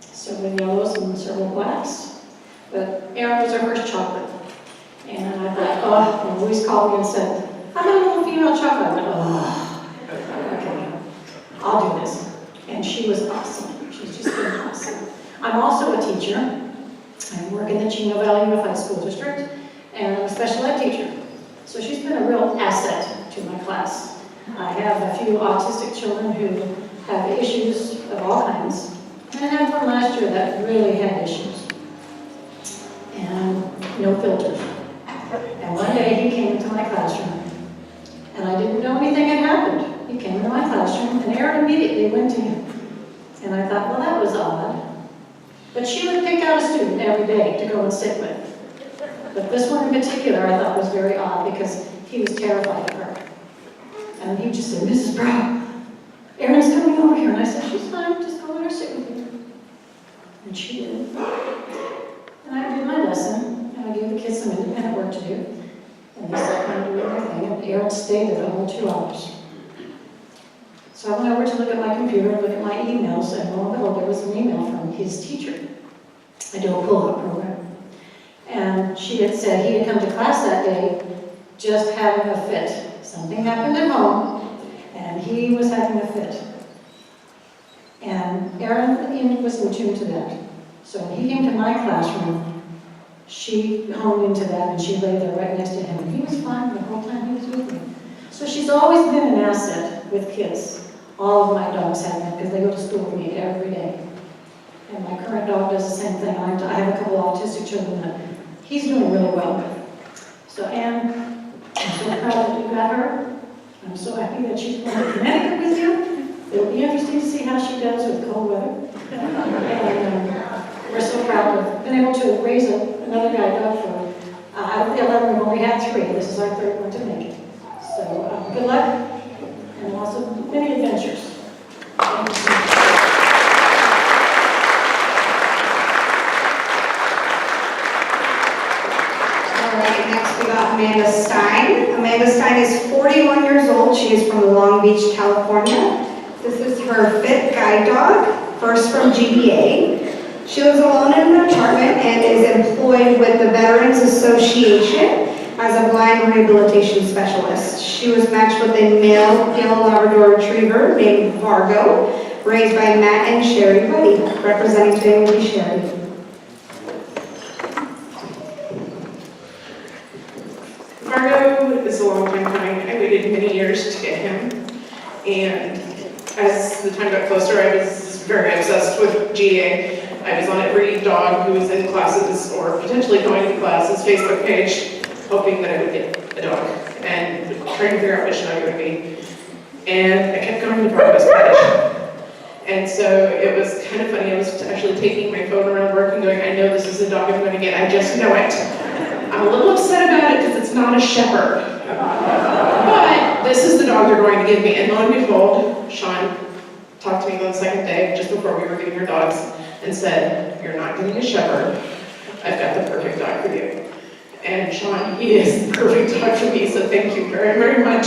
several yellows and several blacks, but Aaron was our first chocolate. And I thought, oh, and Louise called me and said, how about a little female chocolate? I went, oh, okay, I'll do this. And she was awesome. She's just been awesome. I'm also a teacher. I work in the Chino Valley Unified School District, and I'm a special ed teacher. So she's been a real asset to my class. I have a few autistic children who have issues of all kinds. And I had one last year that really had issues. And no filters. And one day he came into my classroom, and I didn't know anything had happened. He came into my classroom, and Erin immediately went to him. And I thought, well, that was odd. But she would pick out a student every day to go and sit with. But this one in particular I thought was very odd because he was terrified of her. And he just said, Mrs. Brown, Erin's coming over here. And I said, she's fine, just go let her sit with you. And she did. And I did my lesson, and I gave the kids some independent work to do. And they sat down to do everything, and Erin stayed there the whole 2 hours. So I went over to look at my computer and look at my emails, and lo and behold, there was an email from his teacher. I do a pull-out program. And she had said he had come to class that day just having a fit. Something happened at home, and he was having a fit. And Erin was in tune to that. So when he came to my classroom, she honed into that, and she lay there right next to him. And he was fine the whole time he was with me. So she's always been an asset with kids. All of my dogs have that because they go to school with me every day. And my current dog does the same thing. I have a couple of autistic children that he's doing really well with. So Anne, I'm so proud that you got her. I'm so happy that she's going to Connecticut with you. It'll be interesting to see how she does with cold weather. And we're so proud to have been able to raise another guide dog for, out of the 11, we've only had 3. This is our 3rd one to make it. So good luck. And lots of many adventures. Thank you so much. All right, next we got Amanda Stein. Amanda Stein is 41 years old. She is from Long Beach, California. This is her 5th guide dog, first from GDA. She lives alone in an apartment and is employed with the Veterans Association as a blind rehabilitation specialist. She was matched with a male Yellow Labrador Retriever named Vargo, raised by Matt and Sherry Buddy. Representing today will be Sherry. Vargo is a long time coming. I waited many years to get him. And as the time got closer, I was very obsessed with GDA. I was on every dog who was in classes or potentially going to classes Facebook page, hoping that I would get a dog and trying to figure out which dog it would be. And I kept going to Vargo's page. And so it was kind of funny. I was actually taking my phone around work and going, I know this is the dog I'm going to get. I just know it. I'm a little upset about it because it's not a shepherd. But this is the dog they're going to give me. And lo and behold, Sean talked to me on the 2nd day, just before we were getting our dogs, and said, you're not getting a shepherd. I've got the perfect dog for you. And Sean, he is the perfect dog for me, so thank you very, very much.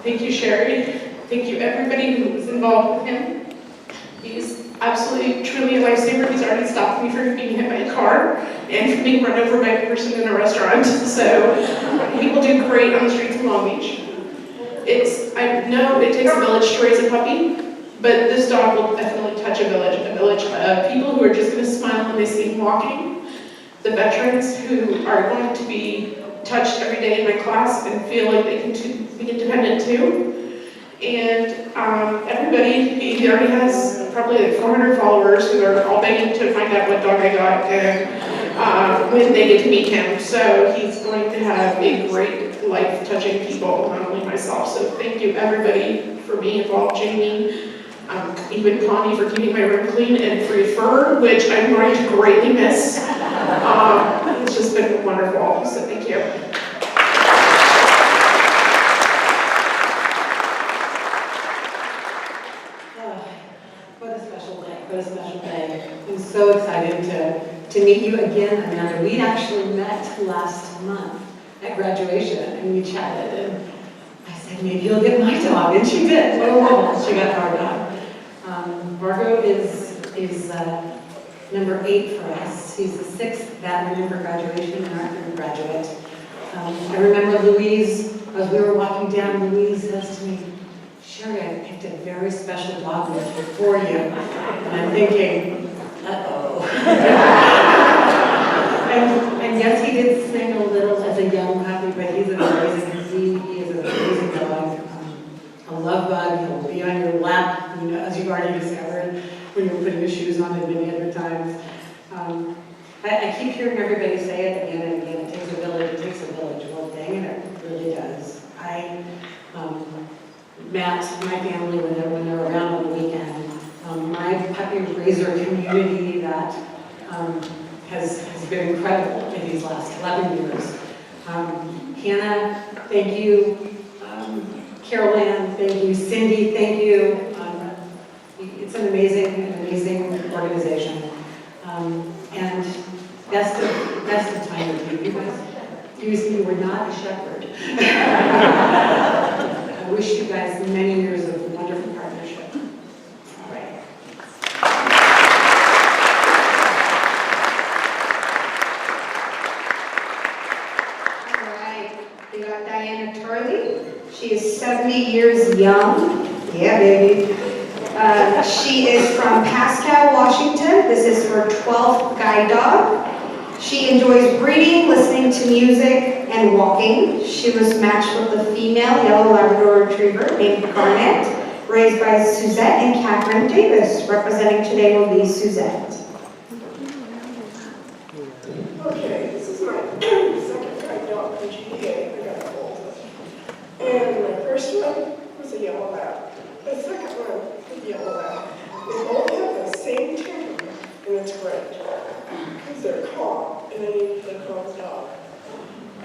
Thank you, Sherry. Thank you, everybody who was involved with him. He's absolutely, truly a lifesaver. He's already stopped me from being hit by a car and from being run over by a person in a restaurant. So he will do great on the streets of Long Beach. I know it takes a village to raise a puppy, but this dog will definitely touch a village of people who are just going to smile when they see him walking, the veterans who are going to be touched every day in my class and feel like they can be independent too. And everybody, he already has probably like 400 followers who are all begging to find out what dog I got and when they get to meet him. So he's going to have a great life touching people, not only myself. So thank you everybody for being involved, Jamie, Even Connie for keeping my room clean and free of fur, which I'm going to greatly miss. It's just been wonderful, so thank you. What a special day, what a special day. I'm so excited to meet you again, Amanda. We actually met last month at graduation and we chatted and I said, maybe you'll get my dog, and she did. Oh, she got our dog. Margot is number 8 for us. He's the 6th that we for graduation and our 3rd graduate. I remember Louise, as we were walking down, Louise says to me, Sherry, I picked a very special dog for you. And I'm thinking, uh-oh. and yes, he did sing a little as a young puppy, but he's amazing. He is an amazing dog. A love bug. He'll be on your lap, as you've already discovered, when you're putting your shoes on him many other times. I keep hearing everybody say it again and again, it takes a village, one thing, and it really does. Matt, my family, when they're around on the weekend, my puppy raiser community that has been incredible in these last 11 years. Hannah, thank you. Carol Ann, thank you. Cindy, thank you. It's an amazing organization. And best of time with you. You guys, you were not a shepherd. I wish you guys many years of wonderful partnership. All right. All right, we got Diana Turley. She is 70 years young. Yeah, baby. She is from Pascal, Washington. This is her 12th guide dog. She enjoys breeding, listening to music, and walking. She was matched with a female yellow Labrador Retriever named Garnet, raised by Suzette and Catherine Davis. Representing today will be Suzette. Okay, this is my second guide dog from GDA. I got a hold. And my first one was a yellow lab. The second one was a yellow lab. They both have the same temperament, and it's great. Because they're calm, and I need a calm dog.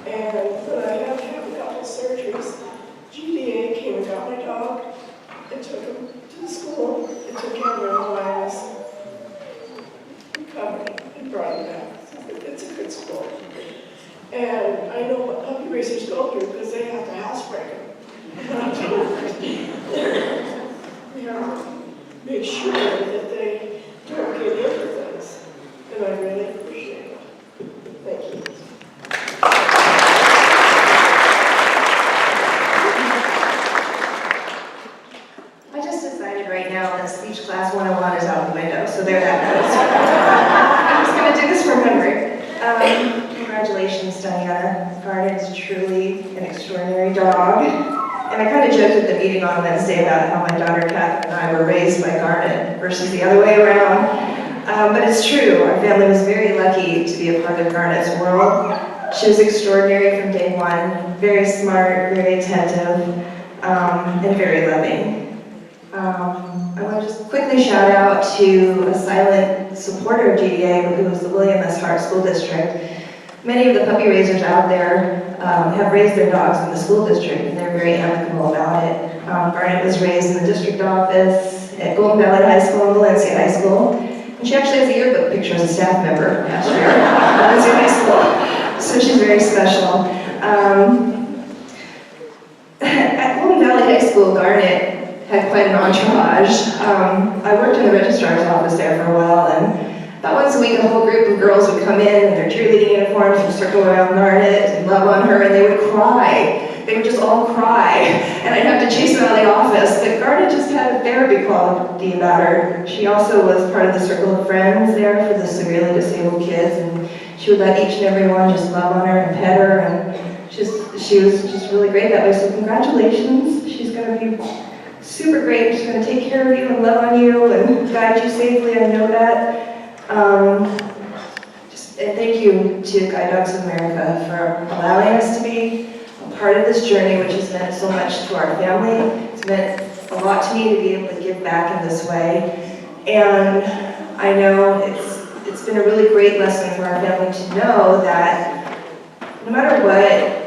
And when I had to have a couple surgeries, GDA came and got my dog and took him to the school and took care of him while I was recovering and brought him back. It's a good school. And I know what puppy raisers go through because they have to housebreak them. We have to make sure that they don't get into things. And I really appreciate it. Thank you. I just decided right now that speech class 101 is out the window, so there that goes. I'm just going to do this from memory. Congratulations, Diana. Garnet is truly an extraordinary dog. And I kind of joked at the meeting on Wednesday about how my daughter Catherine and I were raised by Garnet versus the other way around. But it's true. Our family was very lucky to be a part of Garnet's world. She was extraordinary from day one, very smart, very attentive, and very loving. I want to just quickly shout out to a silent supporter of GDA, who is the William S. Hart School District. Many of the puppy raisers out there have raised their dogs in the school district, and they're very amicable about it. Garnet was raised in the district office at Golden Valley High School and Valencia High School. And she actually has a yearbook picture as a staff member last year at Valencia High School. So she's very special. At Golden Valley High School, Garnet had quite an entourage. I worked in the registrar's office there for a while, and about once a week a whole group of girls would come in in their cheerleading uniforms and circle around Garnet and love on her, and they would cry. They would just all cry, and I'd have to chase them out of the office. But Garnet just had a therapy quality about her. She also was part of the circle of friends there for the severely disabled kids, and she would let each and every one just love on her and pet her, and she was just really great that way. So congratulations. She's going to be super great. She's going to take care of you and love on you and guide you safely. I know that. And thank you to Guide Dogs of America for allowing us to be a part of this journey, which has meant so much to our family. It's meant a lot to me to be able to give back in this way. And I know it's been a really great lesson for our family to know that no matter what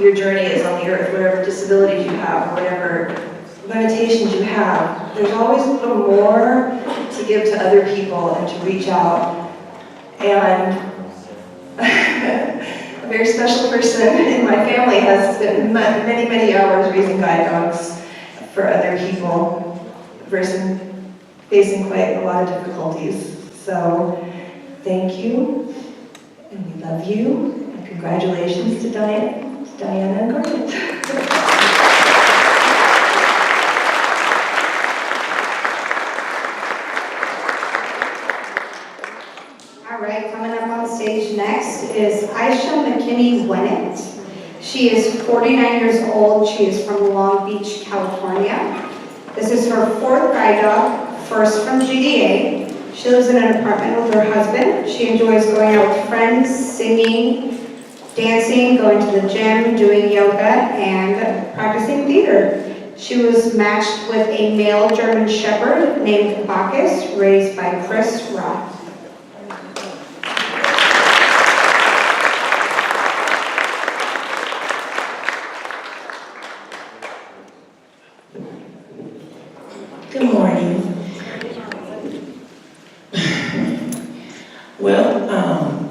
your journey is on the earth, whatever disabilities you have, whatever limitations you have, there's always a little more to give to other people and to reach out. And a very special person in my family has spent many, many hours raising guide dogs for other people, a person facing quite a lot of difficulties. So thank you, and we love you, and congratulations to Diana and Garnet. All right, coming up on stage next is Aisha McKinney-Wennett. She is 49 years old. She is from Long Beach, California. This is her 4th guide dog, first from GDA. She lives in an apartment with her husband. She enjoys going out with friends, singing, dancing, going to the gym, doing yoga, and practicing theater. She was matched with a male German Shepherd named Bacchus, raised by Chris Roth. Good morning. Well,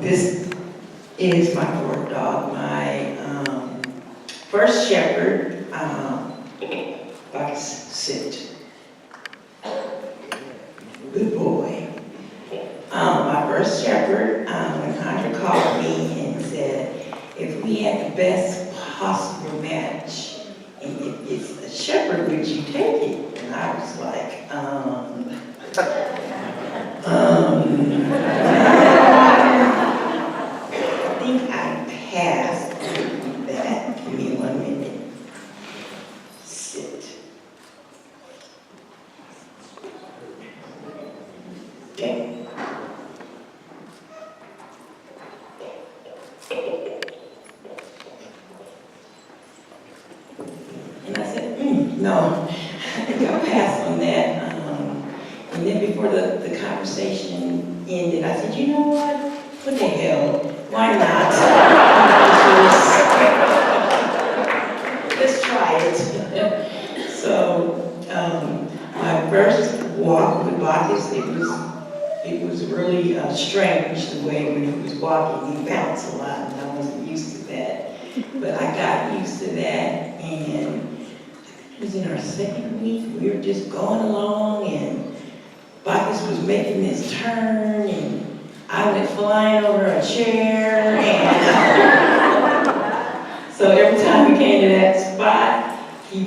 this is my 4th dog, my first Shepherd, Bacchus, sit. Good boy. My first Shepherd, when Contra called me and said, if we had the best possible match, and if it's a Shepherd, would you take it? And I was like, I think I passed that. Give me 1 minute. Sit. Okay. And I said, no, I think I'll pass on that. And then before the conversation ended, I said, you know what? What the hell? Why not? Let's try it. So my first walk with Bacchus, it was really strange the way when he was walking, he bounced a lot, and I wasn't used to that. But I got used to that, and it was in our 2nd week. We were just going along, and Bacchus was making this turn, and I went flying over a chair, and so every time we came to that spot, he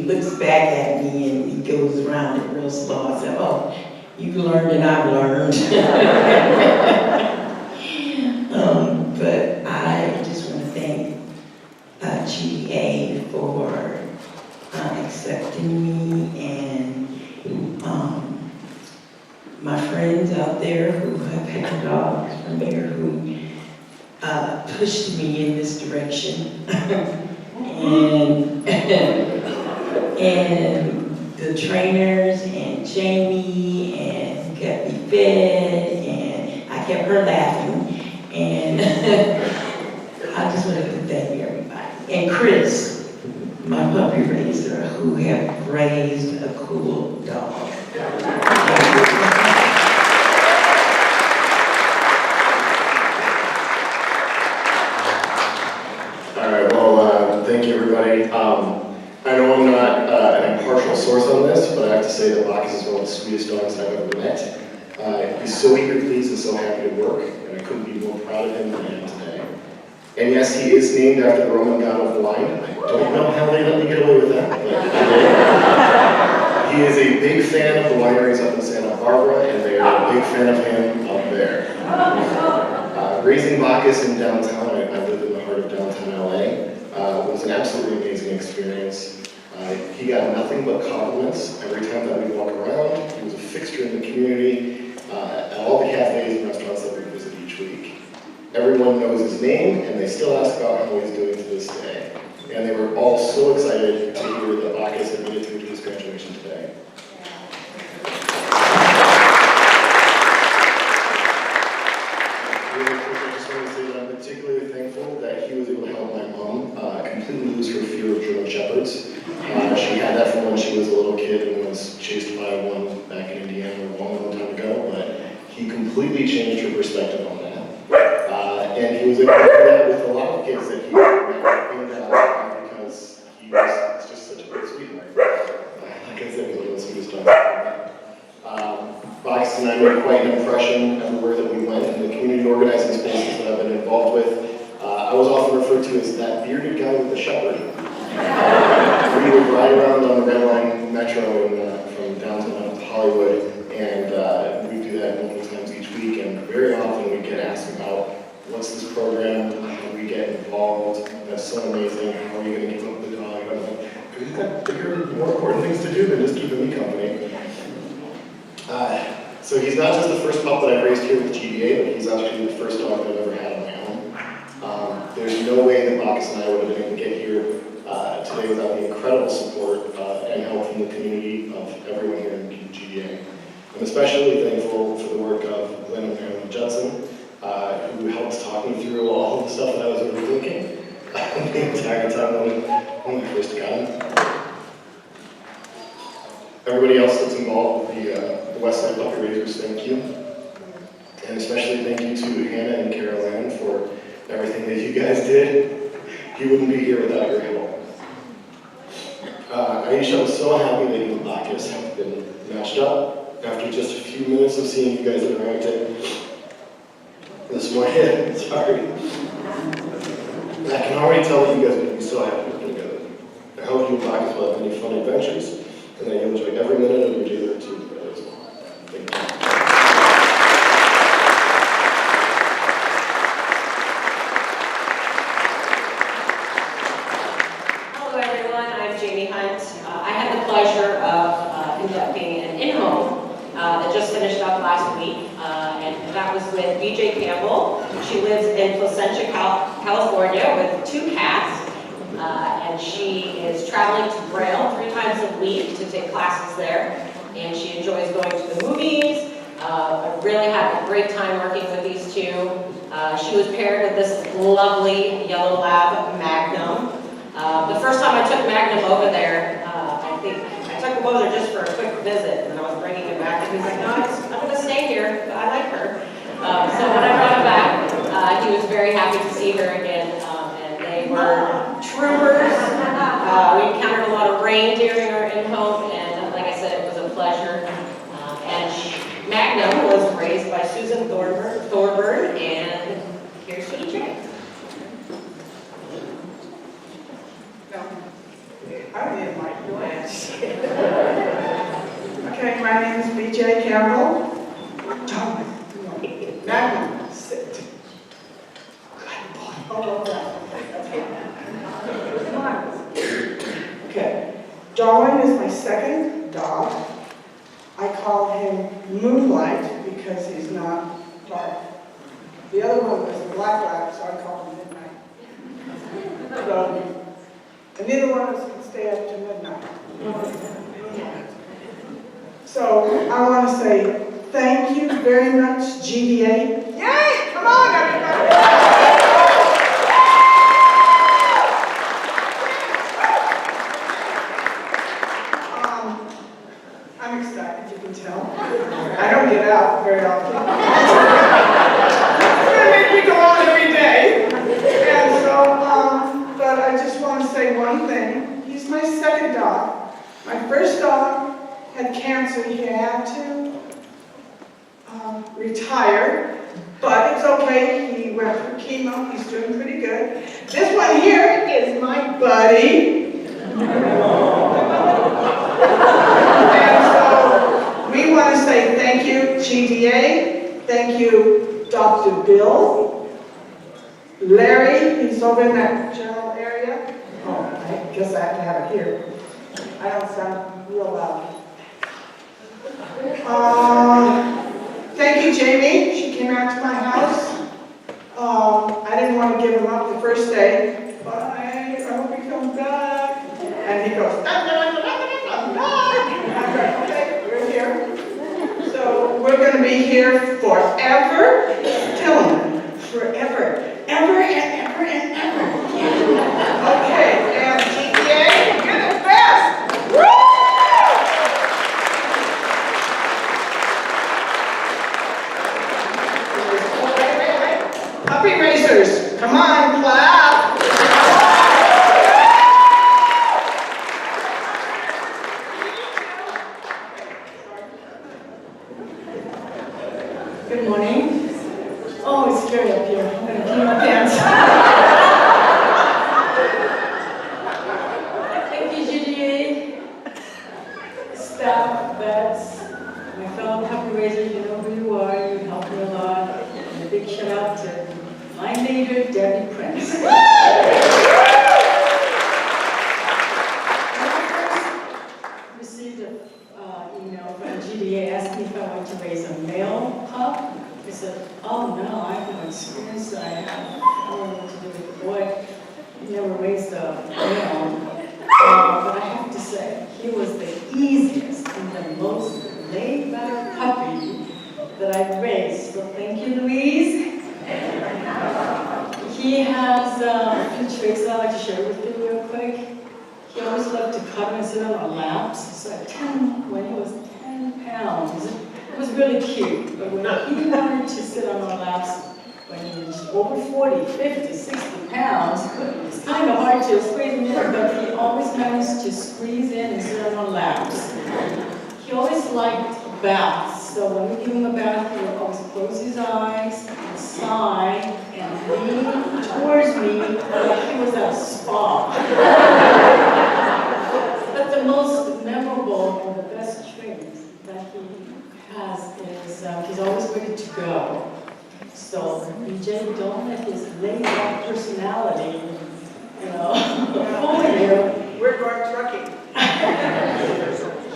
looks back at me and he goes around it real slow. I said, oh, you've learned and I've learned. But I just want to thank GDA for accepting me, and my friends out there who have had dogs from here who pushed me in this direction. and the trainers and Jamie and kept me fed, and I kept her laughing, and I just wanted to thank everybody. And Chris, my puppy raiser, who have raised a cool dog. All right, well, thank you, everybody. I know I'm not an impartial source on this, but I have to say that Bacchus is one of the sweetest dogs I've ever met. He's so eager to please and so happy to work, and I couldn't be more proud of him than I am today. And yes, he is named after the Roman god of wine. I don't know how they let me get away with that, but he is a big fan of the wineries up in Santa Barbara, and they are a big fan of him up there. Raising Bacchus in downtown, I live in the heart of downtown LA, was an absolutely amazing experience. He got nothing but compliments every time that we walk around. He was a fixture in the community, at all the cafes and restaurants that we visit each week. Everyone knows his name, and they still ask about how he's doing to this day. And they were all so excited to hear that Bacchus had made it through to his graduation today. Really quick, I just want to say that I'm particularly thankful that he was able to help my mom completely lose her fear of German Shepherds. She had that from when she was a little kid and was chased by one back in Indiana a long, long time ago, but he completely changed her perspective on that. And he was able to do that with a lot of kids that he met, because he was just such a good sweetheart. Like I said, he was one of the sweetest dogs I've ever met. Bacchus and I made quite an impression everywhere that we went in the community organizing spaces that I've been involved with. I was often referred to as that bearded guy with the shepherd. We would ride around on the Red Line Metro from downtown Hollywood, and we'd do that multiple times each week, and very often we'd get asked about, what's this program, how do we get involved, that's so amazing, how are you going to keep up with the dog? And I'm like, because he's got bigger, more important things to do than just keeping me company. So he's not just the first pup that I've raised here with GDA, but he's actually the first dog that I've ever had on my own. There's no way that Bacchus and I would have been able to get here today without the incredible support and help from the community of everyone here in GDA. I'm especially thankful for the work of Glenn and Marilyn Judson, who helped talk me through all the stuff that I was overthinking the entire time when I first got him. Everybody else that's involved with the Westside Puppy Raisers, thank you. And especially thank you to Hannah and Carol Ann for everything that you guys did. You wouldn't be here without your help. Aisha, I'm so happy that you and Bacchus have been matched up after just a few minutes of seeing you guys interacting this morning. Sorry. I can already tell that you guys are going to be so happy working together. I hope you and Bacchus will have many fun adventures, and that you'll enjoy every minute of your day there too together as well. Thank you. I had the pleasure of conducting an in-home that just finished up last week, and that was with BJ Campbell. She lives in Placentia, California with 2 cats, and she is traveling to Braille 3 times a week to take classes there, and she enjoys going to the movies. I really had a great time working with these 2. She was paired with this lovely yellow lab, Magnum. The first time I took Magnum over there, I took him over there just for a quick visit, and I was bringing him back, and he's like, no, I'm going to stay here, I like her. So when I brought him back, he was very happy to see her again, and they were troopers. We encountered a lot of rain during our in-home, and like I said, it was a pleasure. And Magnum was raised by Susan Thorburn, and here's BJ. I didn't like your ass. Okay, my name is BJ Campbell. Magnum, sit. Good boy. Hold on. Okay, Darwin is my second dog. I call him Moonlight because he's not dark. The other one was a black lab, so I call him Midnight. And neither one of us can stay up to midnight. So I want to say thank you very much, GDA. Yay! Come on, everybody! I'm excited, you can tell. I don't get out very often. It's going to make me go on every day. And so, but I just want to say one thing. He's my second dog. My first dog had cancer. He had to retire, but it's okay. He went for chemo. He's doing pretty good. This one here is my buddy. And so we want to say thank you, GDA. Thank you, Dr. Bill. Larry, he's over in that general area. Oh, I guess I have to have it here. I don't sound real loud. Thank you, Jamie. She came out to my house. I didn't want to give him up the first day, but I hope he comes back. And he goes, be here forever. Tell them, forever, ever and ever and ever. Okay, and GDA, you're the best. Woo! Wait. Puppy raisers, come on, clap. Good morning. Oh, it's scary up here. I'm gonna pee my pants. Thank you, GDA. Staff, vets, my fellow puppy raisers, you know who you are. You helped me a lot. And a big shout out to my neighbor, Debbie Prince. When I first received an email from GDA asking if I wanted to raise a male pup, I said, oh no, I have no experience. I don't know what to do with the boy. He never raised a male. But I have to say, he was the easiest and the most laid-back puppy that I've raised. So thank you, Louise. He has a few tricks that I'd like to share with you real quick. He always loved to cuddle and sit on our laps. So when he was 10 pounds, it was really cute. But when he wanted to sit on our laps, when he was over 40, 50, 60 pounds, it's kind of hard to squeeze him in, but he always managed to squeeze in and sit on our laps. He always liked baths, so when we give him a bath, he would always close his eyes and sigh and lean towards me like he was at a spa. But the most memorable and the best trait that he has is he's always ready to go. So BJ, don't let his laid-back personality, fool you. We're going trucking.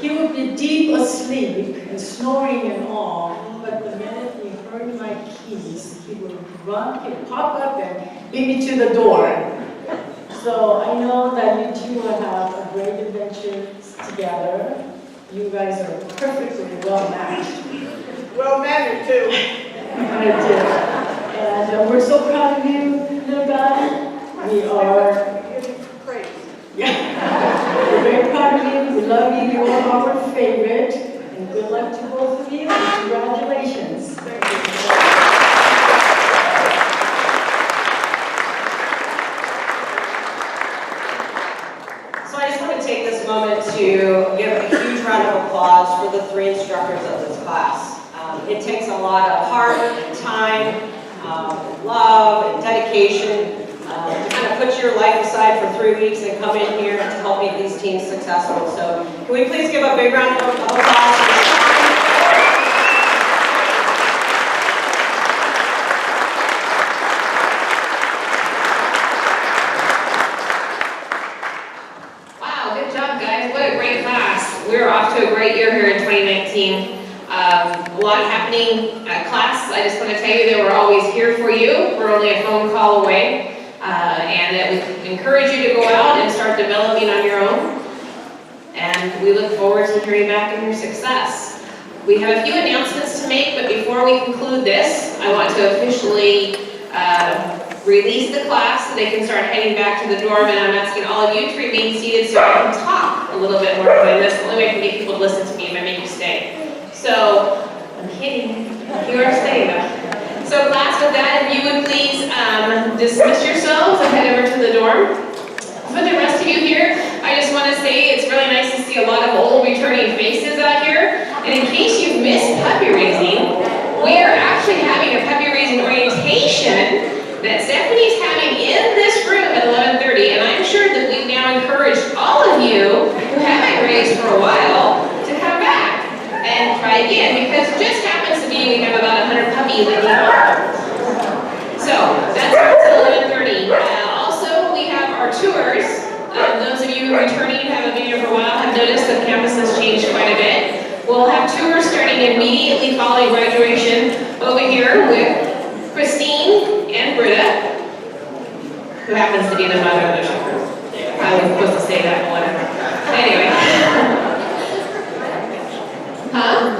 He would be deep asleep and snoring and all, but the minute he heard my keys, he would run, he would pop up and beat me to the door. So I know that you two will have a great adventure together. You guys are perfectly well matched. Well mannered too. I do. And we're so proud of you, little guy. We are. Yeah. We're very proud of you. We love you. You are our favorite. And good luck to both of you. Congratulations. Thank you. So I just want to take this moment to give a huge round of applause for the 3 instructors of this class. It takes a lot of heart and time, love and dedication to kind of put your life aside for 3 weeks and come in here to help make these teams successful. So can we please give a big round of applause? Wow, good job, guys. What a great class. We're off to a great year here in 2019. A lot happening at class. I just want to tell you that we're always here for you. We're only a phone call away. And that we encourage you to go out and start developing on your own. And we look forward to hearing back on your success. We have a few announcements to make, but before we conclude this, I want to officially release the class so they can start heading back to the dorm, and I'm asking all of you to remain seated so I can talk a little bit more, because that's the only way I can get people to listen to me if I make you stay. So, I'm kidding, you are staying though. So class, with that, if you would please dismiss yourselves and head over to the dorm. For the rest of you here, I just want to say it's really nice to see a lot of old returning faces out here. And in case you've missed puppy raising, we are actually having a puppy raising orientation that Stephanie's having in this room at 11:30. And I'm sure that we've now encouraged all of you who haven't raised for a while to come back and try again, because it just happens to be we have about 100 puppies in the home. So that starts at 11:30. Also, we have our tours. Those of you who are returning and haven't been here for a while have noticed that campus has changed quite a bit. We'll have tours starting immediately following graduation over here with Christine and Britta, who happens to be the mother of the shepherd. I was supposed to say that, whatever. Anyway. Huh?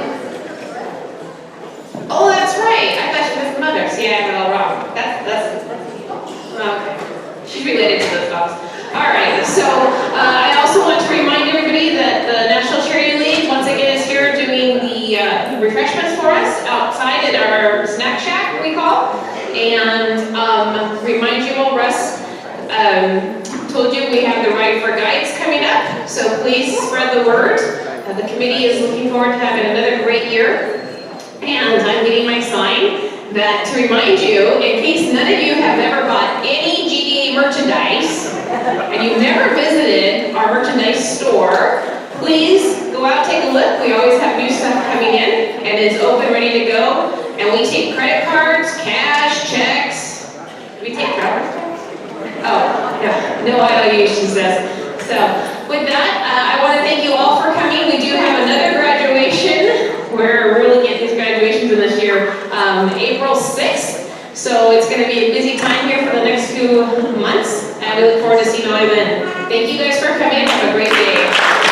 please spread the word. The committee is looking forward to having another great year. And I'm getting my sign that to remind you, in case none of you have ever bought any GDA merchandise and you've never visited our merchandise store, please go out, take a look. We always have new stuff coming in and it's open, ready to go. And we take credit cards, cash, checks. Do we take driver's checks? Oh, no IOU, she says. So with that, I want to thank you all for coming. We do have another graduation. We're really getting these graduations in this year, April 6th. So it's going to be a busy time here for the next few months, and we look forward to seeing all of you then. Thank you guys for coming. Have a great day.